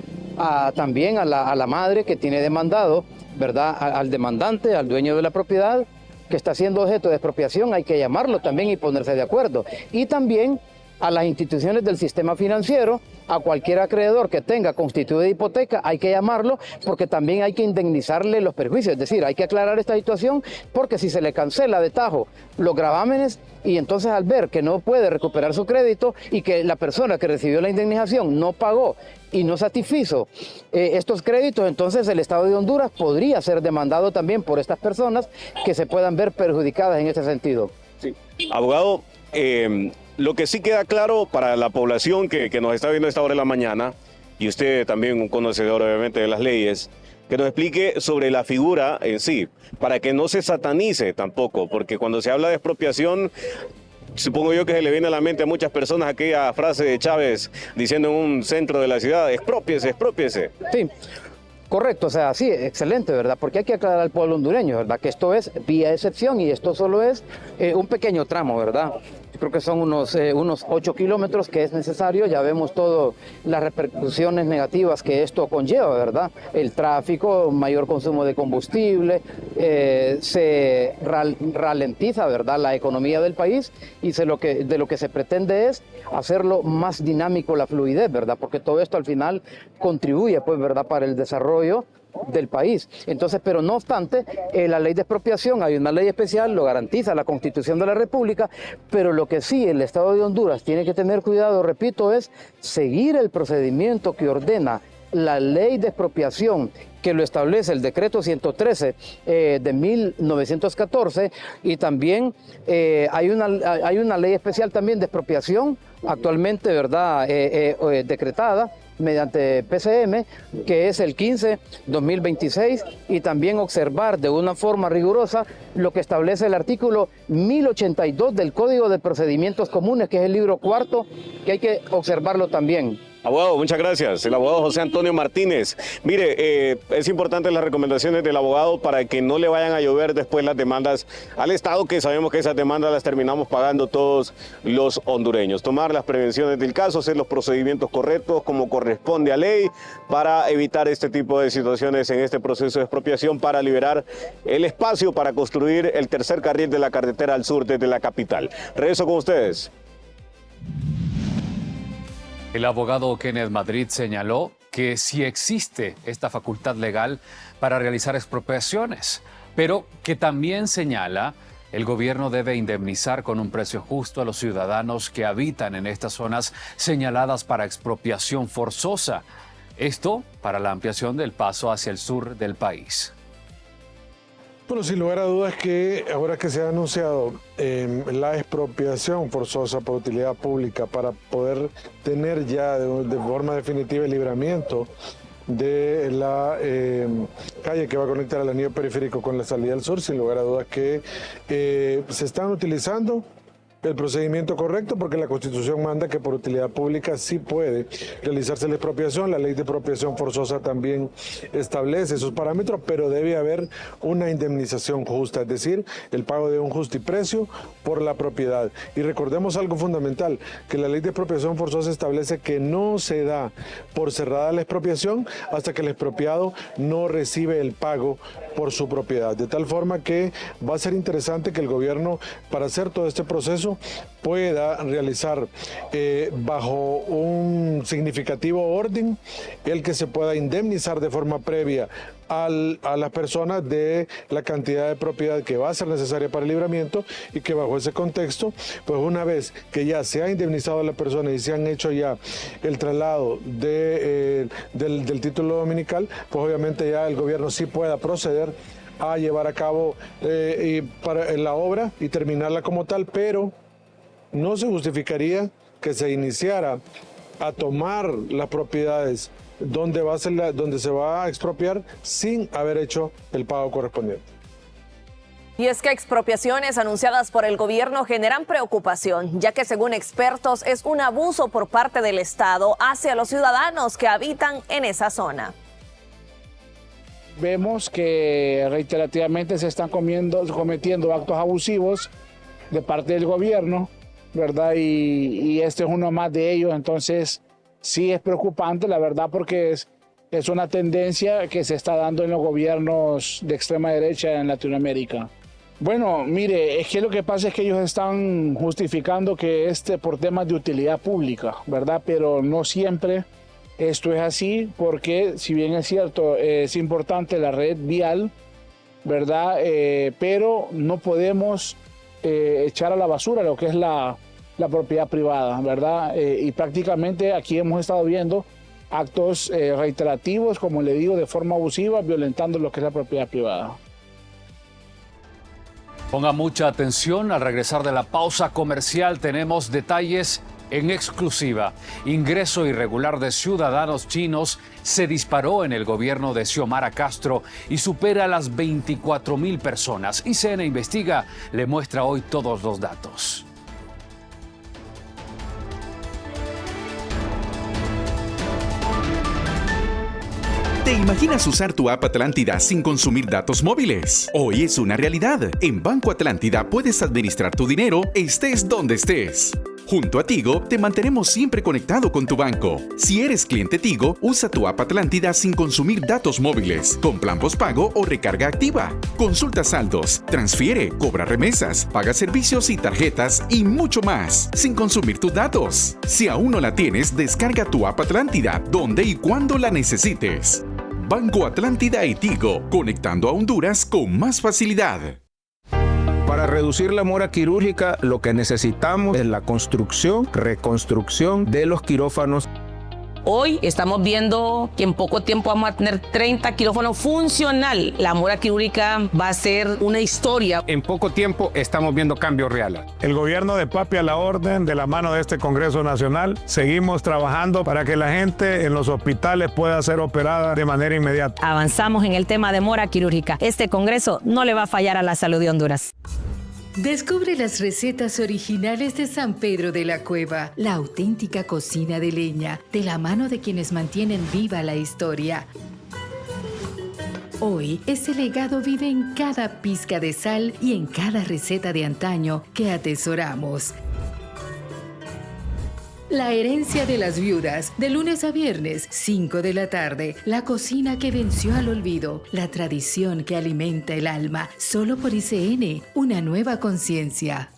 también a la madre que tiene demandado, ¿verdad? Al demandante, al dueño de la propiedad que está siendo objeto de expropiación, hay que llamarlo también y ponerse de acuerdo. Y también a las instituciones del sistema financiero, a cualquier acreedor que tenga constituida hipoteca, hay que llamarlo porque también hay que indemnizarle los perjuicios, es decir, hay que aclarar esta situación porque si se le cancela de tajo los gravámenes y entonces al ver que no puede recuperar su crédito y que la persona que recibió la indemnización no pagó y no satisfizo estos créditos, entonces el Estado de Honduras podría ser demandado también por estas personas que se puedan ver perjudicadas en este sentido.
Sí. Abogado, lo que sí queda claro para la población que nos está viendo a esta hora de la mañana, y usted también un conocedor obviamente de las leyes, que nos explique sobre la figura en sí, para que no se satanice tampoco, porque cuando se habla de expropiación, supongo yo que se le viene a la mente a muchas personas aquella frase de Chávez diciendo en un centro de la ciudad, exprópiese, exprópiese.
Sí. Correcto, o sea, sí, excelente, ¿verdad? Porque hay que aclarar al pueblo hondureño, ¿verdad? Que esto es vía excepción y esto solo es un pequeño tramo, ¿verdad? Yo creo que son unos 8 kilómetros que es necesario, ya vemos todas las repercusiones negativas que esto conlleva, ¿verdad? El tráfico, mayor consumo de combustible, se ralentiza, ¿verdad? La economía del país y de lo que se pretende es hacerlo más dinámico, la fluidez, ¿verdad? Porque todo esto al final contribuye, pues, ¿verdad? Para el desarrollo del país. Entonces, pero no obstante, la ley de expropiación, hay una ley especial, lo garantiza la Constitución de la República, pero lo que sí el Estado de Honduras tiene que tener cuidado, repito, es seguir el procedimiento que ordena la ley de expropiación, que lo establece el decreto 113 de 1914, y también hay una ley especial también de expropiación actualmente, ¿verdad?, decretada mediante PCM, que es el 15-2026, y también observar de una forma rigurosa lo que establece el artículo 1082 del Código de Procedimientos Comunes, que es el libro cuarto, que hay que observarlo también.
Abogado, muchas gracias. El abogado José Antonio Martínez. Mire, es importante las recomendaciones del abogado para que no le vayan a llover después las demandas al Estado, que sabemos que esas demandas las terminamos pagando todos los hondureños. Tomar las prevenciones del caso, hacer los procedimientos correctos como corresponde a ley para evitar este tipo de situaciones en este proceso de expropiación, para liberar el espacio para construir el tercer carril de la carretera al sur desde la capital. Regreso con ustedes.
El abogado Kenneth Madrid señaló que sí existe esta facultad legal para realizar expropiaciones, pero que también señala el gobierno debe indemnizar con un precio justo a los ciudadanos que habitan en estas zonas señaladas para expropiación forzosa. Esto para la ampliación del paso hacia el sur del país.
Bueno, sin lugar a dudas que ahora que se ha anunciado la expropiación forzosa por utilidad pública para poder tener ya de forma definitiva el libramiento de la calle que va a conectar al anillo periférico con la salida al sur, sin lugar a dudas que se están utilizando el procedimiento correcto, porque la Constitución manda que por utilidad pública sí puede realizarse la expropiación. La ley de expropiación forzosa también establece esos parámetros, pero debe haber una indemnización justa, es decir, el pago de un justiprecio por la propiedad. Y recordemos algo fundamental, que la ley de expropiación forzosa establece que no se da por cerrada la expropiación hasta que el expropiado no recibe el pago por su propiedad. De tal forma que va a ser interesante que el gobierno, para hacer todo este proceso, pueda realizar bajo un significativo orden el que se pueda indemnizar de forma previa a las personas de la cantidad de propiedad que va a ser necesaria para el libramiento, y que bajo ese contexto, pues una vez que ya se ha indemnizado a la persona y se han hecho ya el traslado del título dominical, pues obviamente ya el gobierno sí pueda proceder a llevar a cabo la obra y terminarla como tal, pero no se justificaría que se iniciara a tomar las propiedades donde se va a expropiar sin haber hecho el pago correspondiente.
Y es que expropiaciones anunciadas por el gobierno generan preocupación, ya que según expertos es un abuso por parte del Estado hacia los ciudadanos que habitan en esa zona.
Vemos que reiterativamente se están cometiendo actos abusivos de parte del gobierno, ¿verdad? Y este es uno más de ellos. Entonces sí es preocupante, la verdad, porque es una tendencia que se está dando en los gobiernos de extrema derecha en Latinoamérica. Bueno, mire, es que lo que pasa es que ellos están justificando que por temas de utilidad pública, ¿verdad? Pero no siempre esto es así, porque si bien es cierto, es importante la red vial, ¿verdad? Pero no podemos echar a la basura lo que es la propiedad privada, ¿verdad? Y prácticamente aquí hemos estado viendo actos reiterativos, como le digo, de forma abusiva, violentando lo que es la propiedad privada.
Ponga mucha atención, al regresar de la pausa comercial tenemos detalles en exclusiva. Ingreso irregular de ciudadanos chinos se disparó en el gobierno de Xiomara Castro y supera las 24,000 personas. ICN Investiga le muestra hoy todos los datos.
¿Te imaginas usar tu app Atlántida sin consumir datos móviles? Hoy es una realidad. En Banco Atlántida puedes administrar tu dinero estés donde estés. Junto a Tigo, te mantenemos siempre conectado con tu banco. Si eres cliente Tigo, usa tu app Atlántida sin consumir datos móviles, con plan postpago o recarga activa. Consulta saldos, transfiere, cobra remesas, paga servicios y tarjetas y mucho más, sin consumir tus datos. Si aún no la tienes, descarga tu app Atlántida, donde y cuando la necesites. Banco Atlántida y Tigo, conectando a Honduras con más facilidad.
Para reducir la mora quirúrgica, lo que necesitamos es la construcción, reconstrucción de los quirófanos.
Hoy estamos viendo que en poco tiempo vamos a tener 30 quirófanos funcional. La mora quirúrgica va a ser una historia.
En poco tiempo estamos viendo cambios reales. El gobierno de Papi a la orden, de la mano de este Congreso Nacional, seguimos trabajando para que la gente en los hospitales pueda ser operada de manera inmediata.
Avanzamos en el tema de mora quirúrgica. Este Congreso no le va a fallar a la salud de Honduras.
Descubre las recetas originales de San Pedro de la Cueva, la auténtica cocina de leña, de la mano de quienes mantienen viva la historia. Hoy, ese legado vive en cada pizca de sal y en cada receta de antaño que atesoramos. La herencia de las viudas, de lunes a viernes, 5 de la tarde. La cocina que venció al olvido, la tradición que alimenta el alma. Solo por ICN, una nueva conciencia.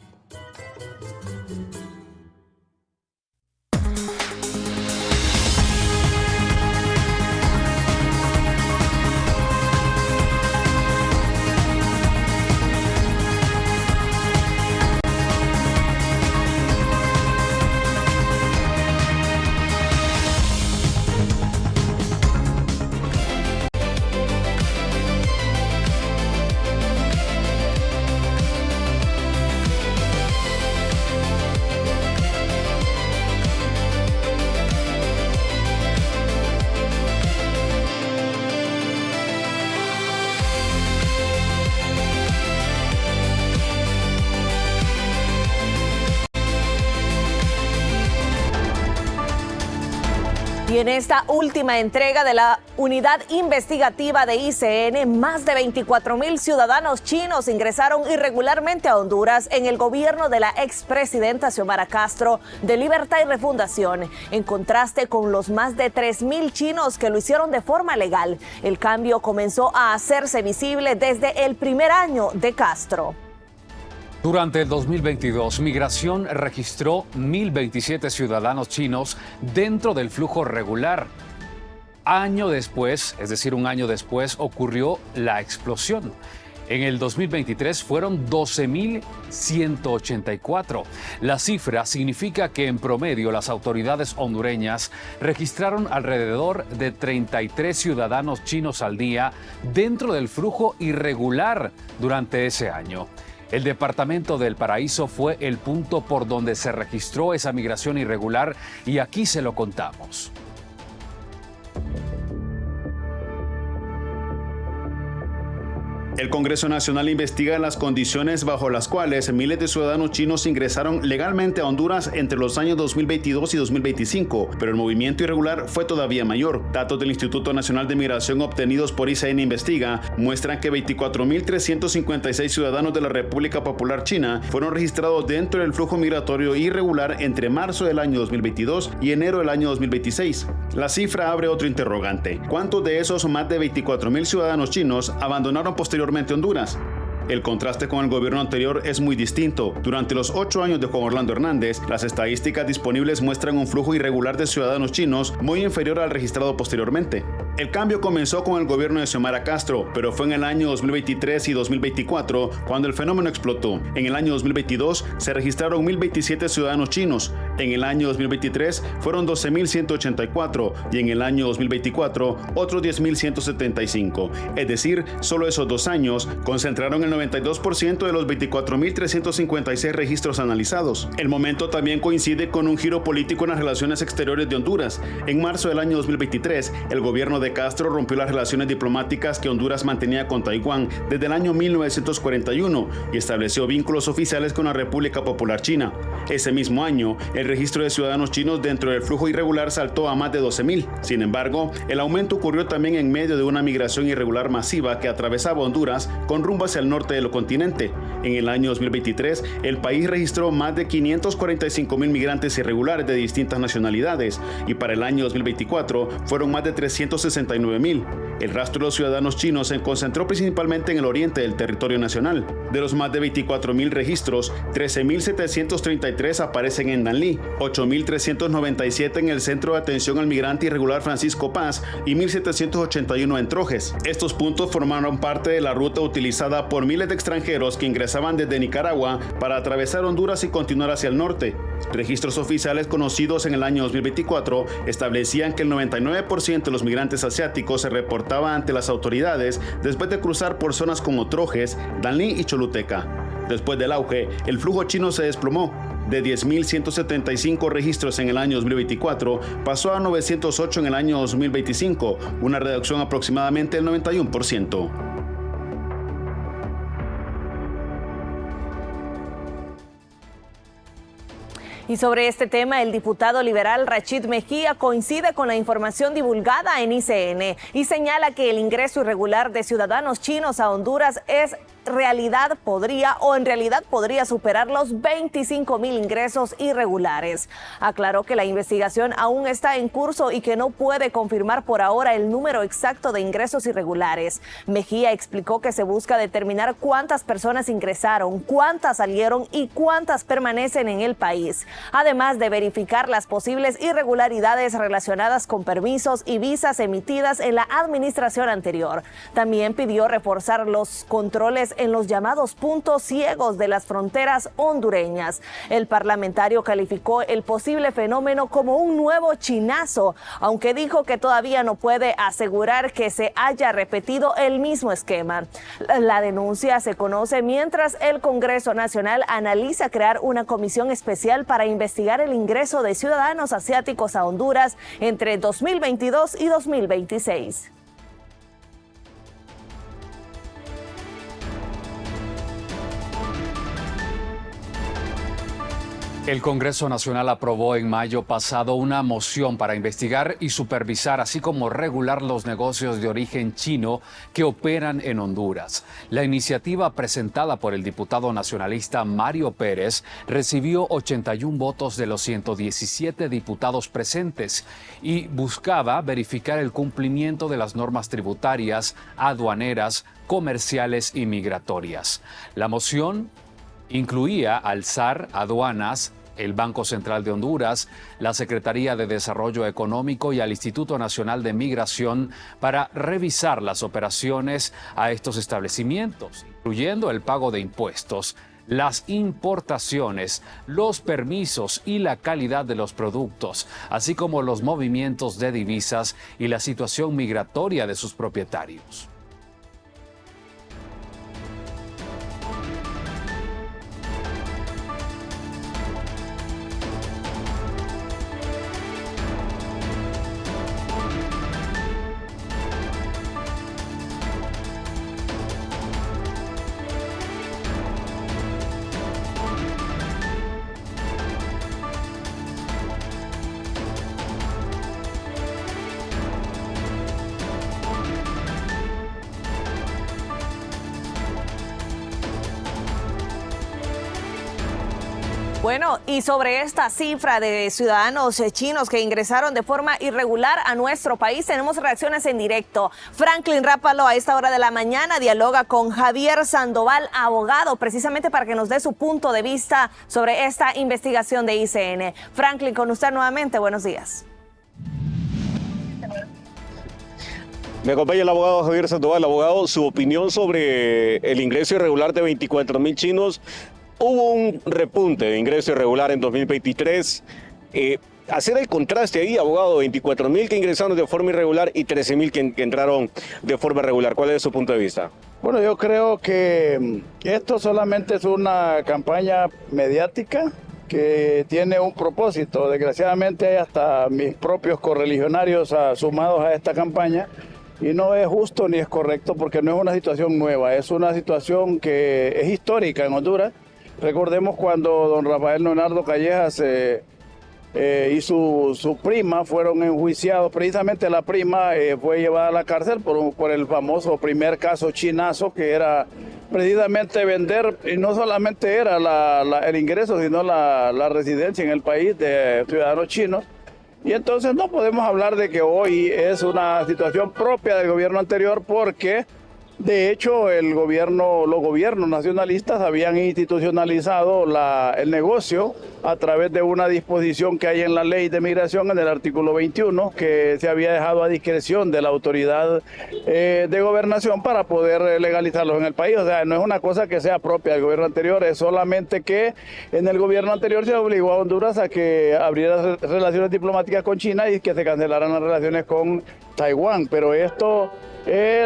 Y en esta última entrega de la unidad investigativa de ICN, más de 24,000 ciudadanos chinos ingresaron irregularmente a Honduras en el gobierno de la expresidenta Xiomara Castro de Libertad y Refundación, en contraste con los más de 3,000 chinos que lo hicieron de forma legal. El cambio comenzó a hacerse visible desde el primer año de Castro.
Durante el 2022, Migración registró 1,027 ciudadanos chinos dentro del flujo regular. Año después, es decir, un año después, ocurrió la explosión. En el 2023 fueron 12,184. La cifra significa que en promedio las autoridades hondureñas registraron alrededor de 33 ciudadanos chinos al día dentro del flujo irregular durante ese año. El departamento del Paraíso fue el punto por donde se registró esa migración irregular y aquí se lo contamos.
El Congreso Nacional investiga las condiciones bajo las cuales miles de ciudadanos chinos ingresaron legalmente a Honduras entre los años 2022 y 2025, pero el movimiento irregular fue todavía mayor. Datos del Instituto Nacional de Migración obtenidos por ICN Investiga muestran que 24,356 ciudadanos de la República Popular China fueron registrados dentro del flujo migratorio irregular entre marzo del año 2022 y enero del año 2026. La cifra abre otro interrogante. ¿Cuántos de esos más de 24,000 ciudadanos chinos abandonaron posteriormente Honduras? El contraste con el gobierno anterior es muy distinto. Durante los 8 años de Juan Orlando Hernández, las estadísticas disponibles muestran un flujo irregular de ciudadanos chinos muy inferior al registrado posteriormente. El cambio comenzó con el gobierno de Xiomara Castro, pero fue en el año 2023 y 2024 cuando el fenómeno explotó. En el año 2022 se registraron 1,027 ciudadanos chinos. En el año 2023 fueron 12,184 y en el año 2024 otros 10,175. Es decir, solo esos 2 años concentraron el 92% de los 24,356 registros analizados. El momento también coincide con un giro político en las relaciones exteriores de Honduras. En marzo del año 2023, el gobierno de Castro rompió las relaciones diplomáticas que Honduras mantenía con Taiwán desde el año 1941 y estableció vínculos oficiales con la República Popular China. Ese mismo año, el registro de ciudadanos chinos dentro del flujo irregular saltó a más de 12,000. Sin embargo, el aumento ocurrió también en medio de una migración irregular masiva que atravesaba Honduras con rumbo hacia el norte del continente. En el año 2023, el país registró más de 545,000 migrantes irregulares de distintas nacionalidades y para el año 2024 fueron más de 369,000. El rastro de los ciudadanos chinos se concentró principalmente en el oriente del territorio nacional. De los más de 24,000 registros, 13,733 aparecen en Danlí, 8,397 en el Centro de Atención al Migrante Irregular Francisco Paz y 1,781 en Trojes. Estos puntos formaron parte de la ruta utilizada por miles de extranjeros que ingresaban desde Nicaragua para atravesar Honduras y continuar hacia el norte. Registros oficiales conocidos en el año 2024 establecían que el 99% de los migrantes asiáticos se reportaba ante las autoridades después de cruzar por zonas como Trojes, Danlí y Choluteca. Después del auge, el flujo chino se desplomó. De 10,175 registros en el año 2024, pasó a 908 en el año 2025, una reducción aproximadamente del 91%.
Y sobre este tema, el diputado liberal Rachid Mejía coincide con la información divulgada en ICN y señala que el ingreso irregular de ciudadanos chinos a Honduras en realidad podría superar los 25,000 ingresos irregulares. Aclaró que la investigación aún está en curso y que no puede confirmar por ahora el número exacto de ingresos irregulares. Mejía explicó que se busca determinar cuántas personas ingresaron, cuántas salieron y cuántas permanecen en el país, además de verificar las posibles irregularidades relacionadas con permisos y visas emitidas en la administración anterior. También pidió reforzar los controles en los llamados puntos ciegos de las fronteras hondureñas. El parlamentario calificó el posible fenómeno como un nuevo chinazo, aunque dijo que todavía no puede asegurar que se haya repetido el mismo esquema. La denuncia se conoce mientras el Congreso Nacional analiza crear una comisión especial para investigar el ingreso de ciudadanos asiáticos a Honduras entre 2022 y 2026.
El Congreso Nacional aprobó en mayo pasado una moción para investigar y supervisar, así como regular los negocios de origen chino que operan en Honduras. La iniciativa presentada por el diputado nacionalista Mario Pérez recibió 81 votos de los 117 diputados presentes y buscaba verificar el cumplimiento de las normas tributarias, aduaneras, comerciales y migratorias. La moción incluía al SAR, aduanas, el Banco Central de Honduras, la Secretaría de Desarrollo Económico y al Instituto Nacional de Migración para revisar las operaciones a estos establecimientos, incluyendo el pago de impuestos, las importaciones, los permisos y la calidad de los productos, así como los movimientos de divisas y la situación migratoria de sus propietarios.
Bueno, y sobre esta cifra de ciudadanos chinos que ingresaron de forma irregular a nuestro país, tenemos reacciones en directo. Franklin Rápalo a esta hora de la mañana dialoga con Javier Sandoval, abogado, precisamente para que nos dé su punto de vista sobre esta investigación de ICN. Franklin, con usted nuevamente, buenos días.
Me acompaña el abogado Javier Sandoval. Abogado, su opinión sobre el ingreso irregular de 24,000 chinos. Hubo un repunte de ingreso irregular en 2023. Hacer el contraste ahí, abogado, 24,000 que ingresaron de forma irregular y 13,000 que entraron de forma regular. ¿Cuál es su punto de vista?
Bueno, yo creo que esto solamente es una campaña mediática que tiene un propósito. Desgraciadamente hay hasta mis propios correligionarios sumados a esta campaña. Y no es justo ni es correcto porque no es una situación nueva, es una situación que es histórica en Honduras. Recordemos cuando don Rafael Leonardo Callejas y su prima fueron enjuiciados. Precisamente la prima fue llevada a la cárcel por el famoso primer caso chinazo, que era precisamente vender, y no solamente era el ingreso, sino la residencia en el país de ciudadanos chinos. Y entonces no podemos hablar de que hoy es una situación propia del gobierno anterior, porque de hecho los gobiernos nacionalistas habían institucionalizado el negocio a través de una disposición que hay en la ley de migración, en el artículo 21, que se había dejado a discreción de la autoridad de gobernación para poder legalizarlos en el país. O sea, no es una cosa que sea propia del gobierno anterior, es solamente que en el gobierno anterior se obligó a Honduras a que abriera relaciones diplomáticas con China y que se cancelaran las relaciones con Taiwán, pero esto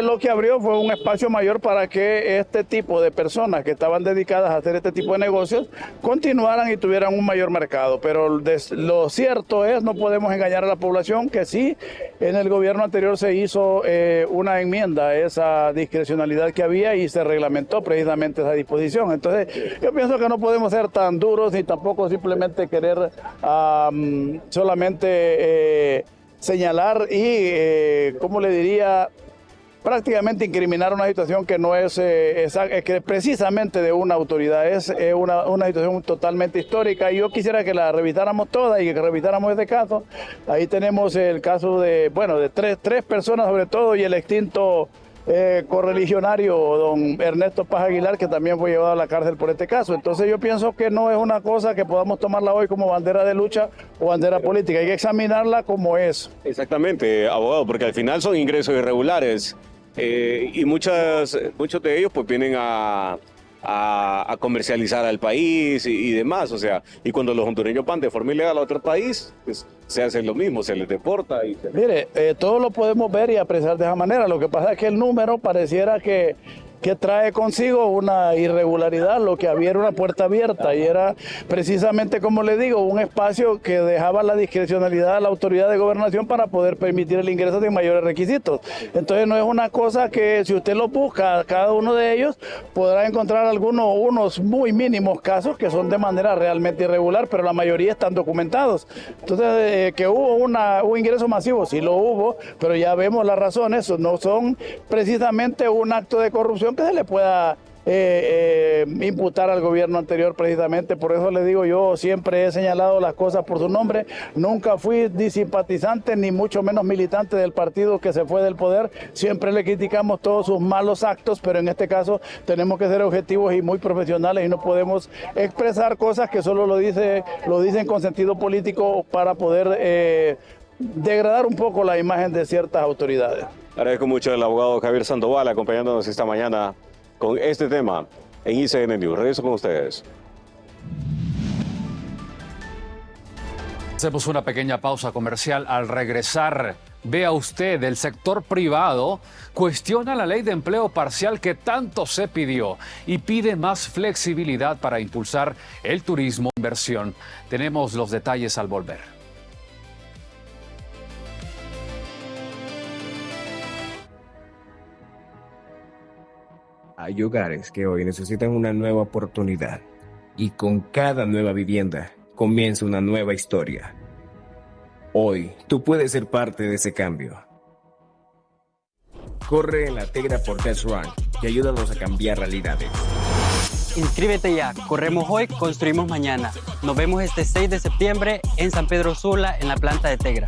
lo que abrió fue un espacio mayor para que este tipo de personas que estaban dedicadas a hacer este tipo de negocios continuaran y tuvieran un mayor mercado. Pero lo cierto es, no podemos engañar a la población, que sí, en el gobierno anterior se hizo una enmienda a esa discrecionalidad que había y se reglamentó precisamente esa disposición. Entonces, yo pienso que no podemos ser tan duros ni tampoco simplemente querer solamente señalar y, ¿cómo le diría?, prácticamente incriminar una situación que no es que precisamente de una autoridad, es una situación totalmente histórica, y yo quisiera que la revisáramos toda y que revisáramos este caso. Ahí tenemos el caso de tres personas sobre todo, y el extinto correligionario don Ernesto Paz Aguilar, que también fue llevado a la cárcel por este caso. Entonces yo pienso que no es una cosa que podamos tomarla hoy como bandera de lucha o bandera política, hay que examinarla como es.
Exactamente, abogado, porque al final son ingresos irregulares. Y muchos de ellos pues vienen a comercializar al país y demás, o sea, y cuando los hondureños van de forma ilegal a otro país, pues se hace lo mismo, se les deporta.
Mire, todo lo podemos ver y apreciar de esa manera, lo que pasa es que el número pareciera que trae consigo una irregularidad. Lo que había era una puerta abierta y era precisamente, como le digo, un espacio que dejaba la discrecionalidad a la autoridad de gobernación para poder permitir el ingreso de mayores requisitos. Entonces no es una cosa que, si usted lo busca, cada uno de ellos podrá encontrar unos muy mínimos casos que son de manera realmente irregular, pero la mayoría están documentados. Entonces, que hubo un ingreso masivo, sí lo hubo, pero ya vemos las razones, no son precisamente un acto de corrupción que se le pueda imputar al gobierno anterior precisamente. Por eso le digo, yo siempre he señalado las cosas por su nombre, nunca fui simpatizante ni mucho menos militante del partido que se fue del poder, siempre le criticamos todos sus malos actos, pero en este caso tenemos que ser objetivos y muy profesionales y no podemos expresar cosas que solo lo dicen con sentido político para poder degradar un poco la imagen de ciertas autoridades.
Agradezco mucho al abogado Javier Sandoval acompañándonos esta mañana con este tema en ICN News. Regreso con ustedes.
Hacemos una pequeña pausa comercial. Al regresar, vea usted, el sector privado cuestiona la ley de empleo parcial que tanto se pidió y pide más flexibilidad para impulsar el turismo e inversión. Tenemos los detalles al volver.
Hay hogares que hoy necesitan una nueva oportunidad y con cada nueva vivienda comienza una nueva historia. Hoy tú puedes ser parte de ese cambio. Corre en la Tegra por Test Run y ayúdanos a cambiar realidades.
Inscríbete ya, corremos hoy, construimos mañana. Nos vemos este 6 de septiembre en San Pedro Sula, en la planta de Tegra.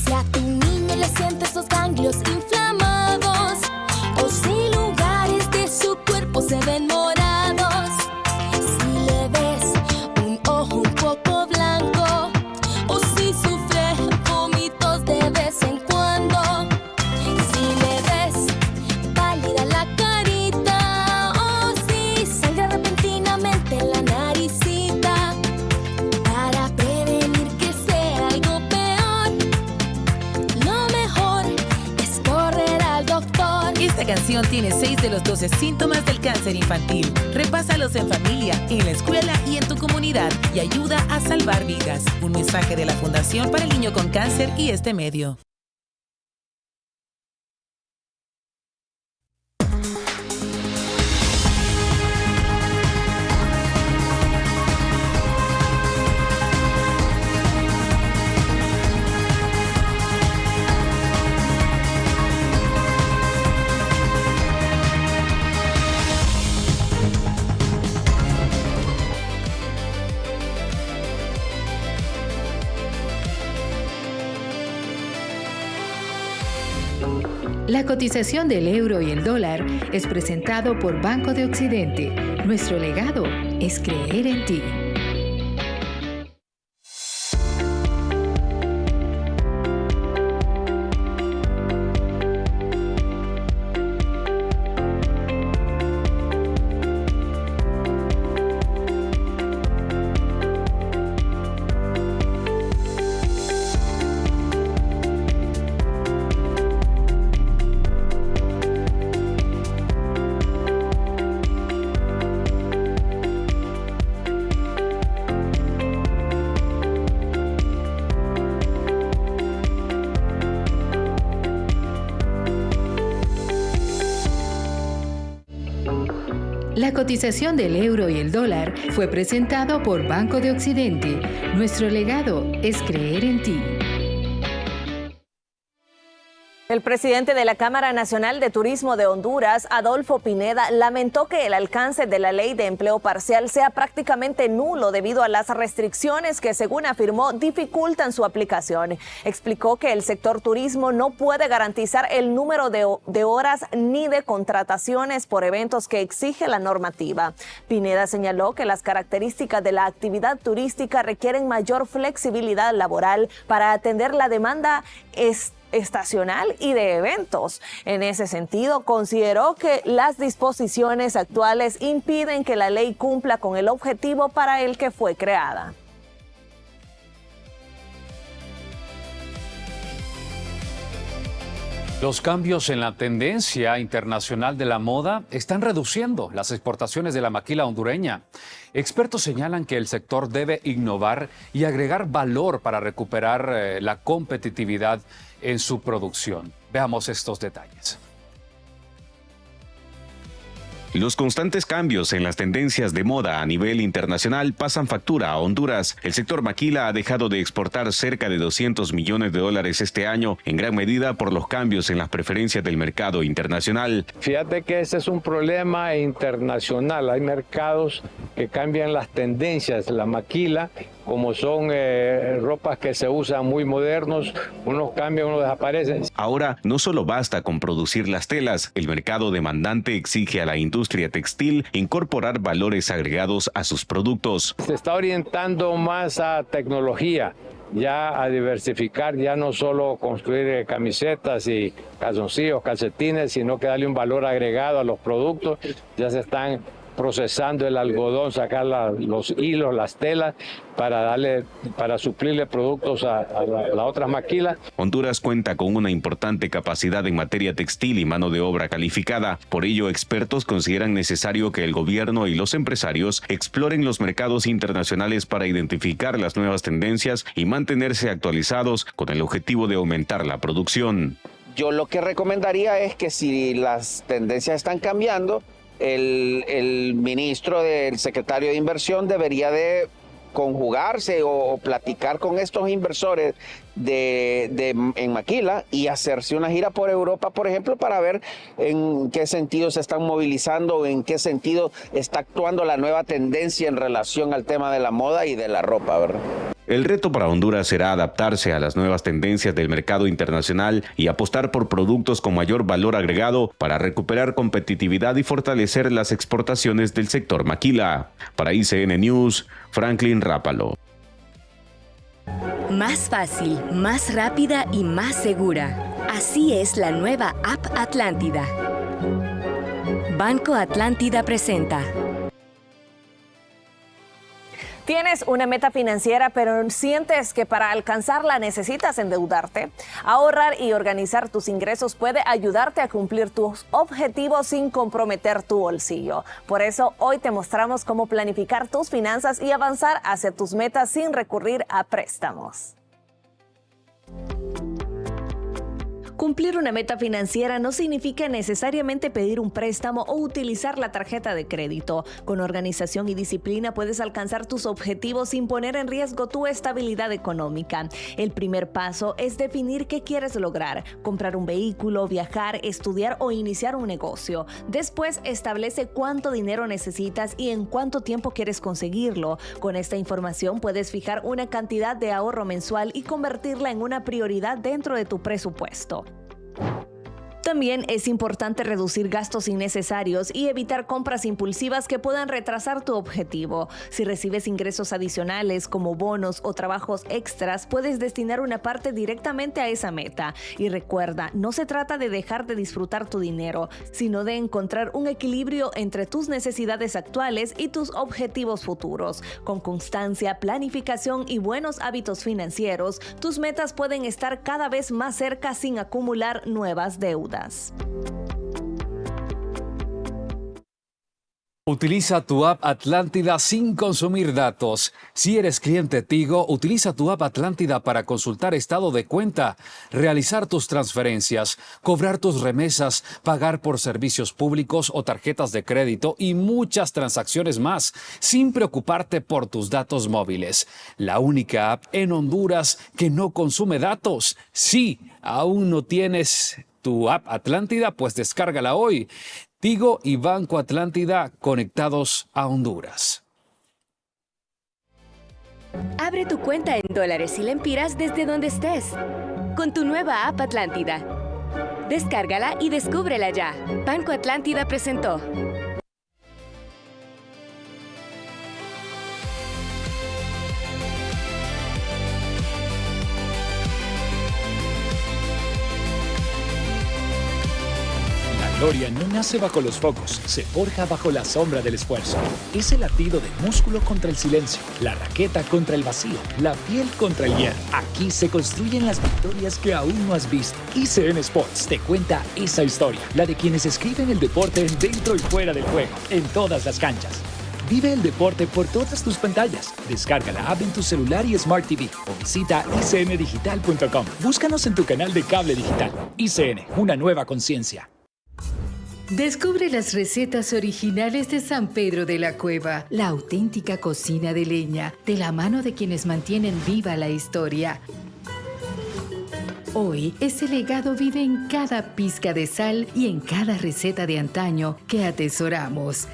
Si a tu niño le sientes los ganglios inflamados, o si lugares de su cuerpo se ven morados, si le ves un ojo un poco blanco, o si sufre vómitos de vez en cuando, si le ves pálida la carita, o si sangra repentinamente la naricita, para prevenir que sea algo peor, lo mejor es correr al doctor.
Esta canción tiene 6 de los 12 síntomas del cáncer infantil. Repásalos en familia, en la escuela y en tu comunidad y ayuda a salvar vidas. Un mensaje de la Fundación para el Niño con Cáncer y este medio.
La cotización del euro y el dólar es presentado por Banco de Occidente. Nuestro legado es creer en ti. La cotización del euro y el dólar fue presentado por Banco de Occidente. Nuestro legado es creer en ti.
El presidente de la Cámara Nacional de Turismo de Honduras, Adolfo Pineda, lamentó que el alcance de la ley de empleo parcial sea prácticamente nulo debido a las restricciones que, según afirmó, dificultan su aplicación. Explicó que el sector turismo no puede garantizar el número de horas ni de contrataciones por eventos que exige la normativa. Pineda señaló que las características de la actividad turística requieren mayor flexibilidad laboral para atender la demanda estacional y de eventos. En ese sentido, consideró que las disposiciones actuales impiden que la ley cumpla con el objetivo para el que fue creada.
Los cambios en la tendencia internacional de la moda están reduciendo las exportaciones de la maquila hondureña. Expertos señalan que el sector debe innovar y agregar valor para recuperar la competitividad en su producción. Veamos estos detalles.
Los constantes cambios en las tendencias de moda a nivel internacional pasan factura a Honduras. El sector maquila ha dejado de exportar cerca de $200 millones este año, en gran medida por los cambios en las preferencias del mercado internacional.
Fíjate que ese es un problema internacional. Hay mercados que cambian las tendencias. La maquila, como son ropas que se usan muy modernos, unos cambian, unos desaparecen.
Ahora, no solo basta con producir las telas, el mercado demandante exige a la industria textil incorporar valores agregados a sus productos.
Se está orientando más a tecnología, ya a diversificar, ya no solo construir camisetas y calzoncillos, calcetines, sino que darle un valor agregado a los productos. Ya se están procesando el algodón, sacar los hilos, las telas, para suplirle productos a las otras maquilas.
Honduras cuenta con una importante capacidad en materia textil y mano de obra calificada. Por ello, expertos consideran necesario que el gobierno y los empresarios exploren los mercados internacionales para identificar las nuevas tendencias y mantenerse actualizados con el objetivo de aumentar la producción.
Yo lo que recomendaría es que si las tendencias están cambiando, el ministro, el secretario de Inversión debería de conjugarse o platicar con estos inversores en maquila y hacerse una gira por Europa, por ejemplo, para ver en qué sentido se están movilizando, en qué sentido está actuando la nueva tendencia en relación al tema de la moda y de la ropa, ¿verdad?
El reto para Honduras será adaptarse a las nuevas tendencias del mercado internacional y apostar por productos con mayor valor agregado para recuperar competitividad y fortalecer las exportaciones del sector maquila. Para ICN News, Franklin Rápalo.
Más fácil, más rápida y más segura. Así es la nueva App Atlántida. Banco Atlántida presenta.
¿Tienes una meta financiera, pero sientes que para alcanzarla necesitas endeudarte? Ahorrar y organizar tus ingresos puede ayudarte a cumplir tus objetivos sin comprometer tu bolsillo. Por eso, hoy te mostramos cómo planificar tus finanzas y avanzar hacia tus metas sin recurrir a préstamos. Cumplir una meta financiera no significa necesariamente pedir un préstamo o utilizar la tarjeta de crédito. Con organización y disciplina puedes alcanzar tus objetivos sin poner en riesgo tu estabilidad económica. El primer paso es definir qué quieres lograr: comprar un vehículo, viajar, estudiar o iniciar un negocio. Después, establece cuánto dinero necesitas y en cuánto tiempo quieres conseguirlo. Con esta información puedes fijar una cantidad de ahorro mensual y convertirla en una prioridad dentro de tu presupuesto. También es importante reducir gastos innecesarios y evitar compras impulsivas que puedan retrasar tu objetivo. Si recibes ingresos adicionales como bonos o trabajos extras, puedes destinar una parte directamente a esa meta. Y recuerda, no se trata de dejar de disfrutar tu dinero, sino de encontrar un equilibrio entre tus necesidades actuales y tus objetivos futuros. Con constancia, planificación y buenos hábitos financieros, tus metas pueden estar cada vez más cerca sin acumular nuevas deudas.
Utiliza tu app Atlántida sin consumir datos. Si eres cliente Tigo, utiliza tu app Atlántida para consultar estado de cuenta, realizar tus transferencias, cobrar tus remesas, pagar por servicios públicos o tarjetas de crédito y muchas transacciones más, sin preocuparte por tus datos móviles. La única app en Honduras que no consume datos. Sí, aún no tienes tu app Atlántida, pues descárgala hoy. Tigo y Banco Atlántida conectados a Honduras.
Abre tu cuenta en dólares y lempiras desde donde estés. Con tu nueva app Atlántida. Descárgala y descúbrela ya. Banco Atlántida presentó.
La gloria no nace bajo los focos, se forja bajo la sombra del esfuerzo. Es el latido del músculo contra el silencio, la raqueta contra el vacío, la piel contra el hierro. Aquí se construyen las victorias que aún no has visto. ICN Sports te cuenta esa historia, la de quienes escriben el deporte dentro y fuera del juego, en todas las canchas. Vive el deporte por todas tus pantallas. Descarga la app en tu celular y Smart TV o visita icndigital.com. Búscanos en tu canal de cable digital. ICN, una nueva conciencia.
Descubre las recetas originales de San Pedro de la Cueva, la auténtica cocina de leña, de la mano de quienes mantienen viva la historia. Hoy, ese legado vive en cada pizca de sal y en cada receta de antaño que atesoramos.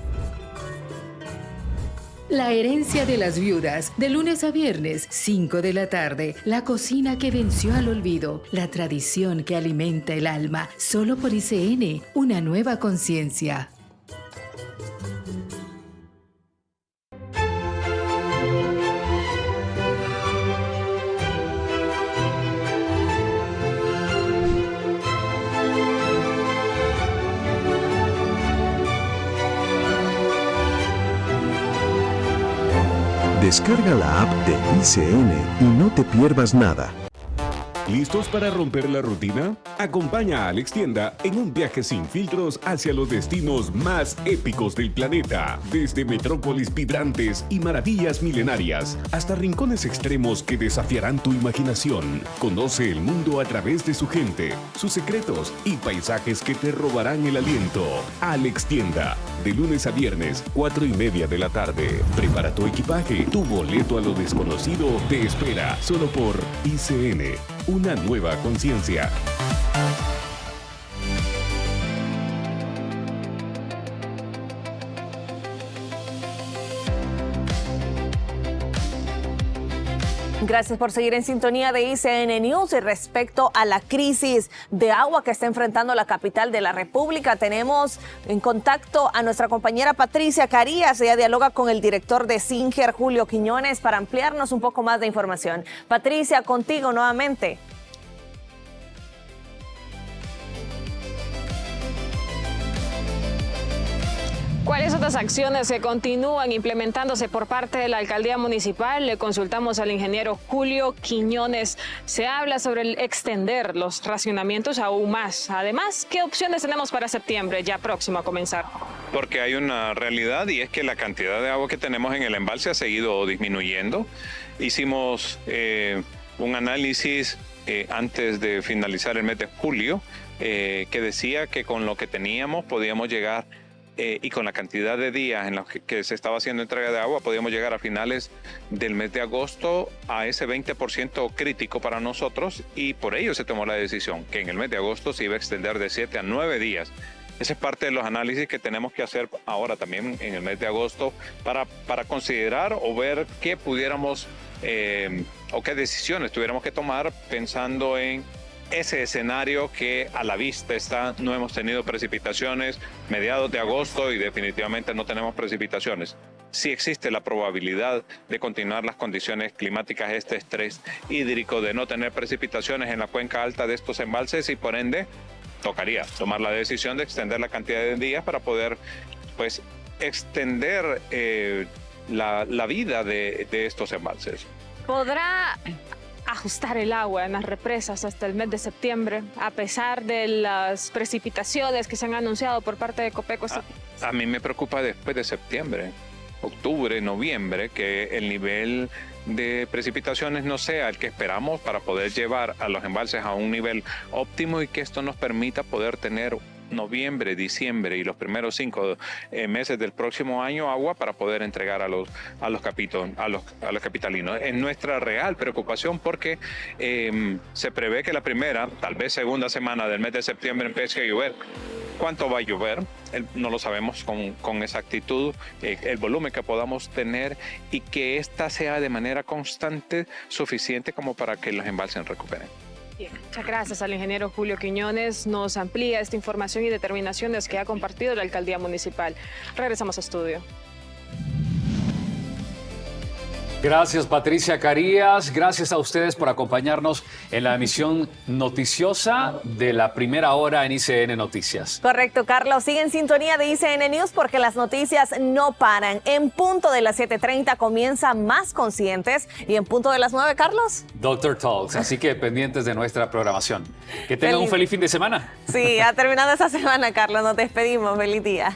La herencia de las viudas, de lunes a viernes, 5 de la tarde. La cocina que venció al olvido, la tradición que alimenta el alma. Solo por ICN, una nueva conciencia.
Descarga la app de ICN y no te pierdas nada.
¿Listos para romper la rutina? Acompaña a Alex Tienda en un viaje sin filtros hacia los destinos más épicos del planeta. Desde metrópolis vibrantes y maravillas milenarias hasta rincones extremos que desafiarán tu imaginación. Conoce el mundo a través de su gente, sus secretos y paisajes que te robarán el aliento. Alex Tienda, de lunes a viernes, 4:30 de la tarde. Prepara tu equipaje, tu boleto a lo desconocido te espera solo por ICN. Una nueva conciencia.
Gracias por seguir en sintonía de ICN News. Y respecto a la crisis de agua que está enfrentando la capital de la República, tenemos en contacto a nuestra compañera Patricia Carías. Ella dialoga con el director de Singer, Julio Quiñones, para ampliarnos un poco más de información. Patricia, contigo nuevamente.
¿Cuáles otras acciones se continúan implementándose por parte de la alcaldía municipal? Le consultamos al ingeniero Julio Quiñones. Se habla sobre el extender los racionamientos aún más. Además, ¿qué opciones tenemos para septiembre, ya próximo a comenzar?
Porque hay una realidad y es que la cantidad de agua que tenemos en el embalse ha seguido disminuyendo. Hicimos un análisis antes de finalizar el mes de julio que decía que con lo que teníamos podíamos llegar y con la cantidad de días en los que se estaba haciendo entrega de agua, podíamos llegar a finales del mes de agosto a ese 20% crítico para nosotros, y por ello se tomó la decisión que en el mes de agosto se iba a extender de 7 a 9 días. Ese es parte de los análisis que tenemos que hacer ahora también en el mes de agosto para considerar o ver qué pudiéramos o qué decisiones tuviéramos que tomar pensando en ese escenario que a la vista está. No hemos tenido precipitaciones mediados de agosto y definitivamente no tenemos precipitaciones. Sí existe la probabilidad de continuar las condiciones climáticas, este estrés hídrico, de no tener precipitaciones en la cuenca alta de estos embalses y por ende tocaría tomar la decisión de extender la cantidad de días para poder pues extender la vida de estos embalses.
¿Podrá ajustar el agua en las represas hasta el mes de septiembre, a pesar de las precipitaciones que se han anunciado por parte de Copeco?
A mí me preocupa después de septiembre, octubre, noviembre, que el nivel de precipitaciones no sea el que esperamos para poder llevar a los embalses a un nivel óptimo y que esto nos permita poder tener noviembre, diciembre y los primeros 5 meses del próximo año agua para poder entregar a los capitalinos. Es nuestra real preocupación porque se prevé que la primera, tal vez segunda semana del mes de septiembre empiece a llover. ¿Cuánto va a llover? No lo sabemos con exactitud, el volumen que podamos tener y que esta sea de manera constante suficiente como para que los embalses recuperen.
Bien, muchas gracias al ingeniero Julio Quiñones. Nos amplía esta información y determinaciones que ha compartido la alcaldía municipal. Regresamos a estudio.
Gracias, Patricia Carías. Gracias a ustedes por acompañarnos en la emisión noticiosa de la primera hora en ICN Noticias.
Correcto, Carlos. Sigue en sintonía de ICN News porque las noticias no paran. En punto de las 7:30 comienza Más Conscientes y en punto de las 9, Carlos.
Dr. Talks, así que pendientes de nuestra programación. Que tengan un feliz fin de semana.
Sí, ha terminado esta semana, Carlos. Nos despedimos. Feliz día.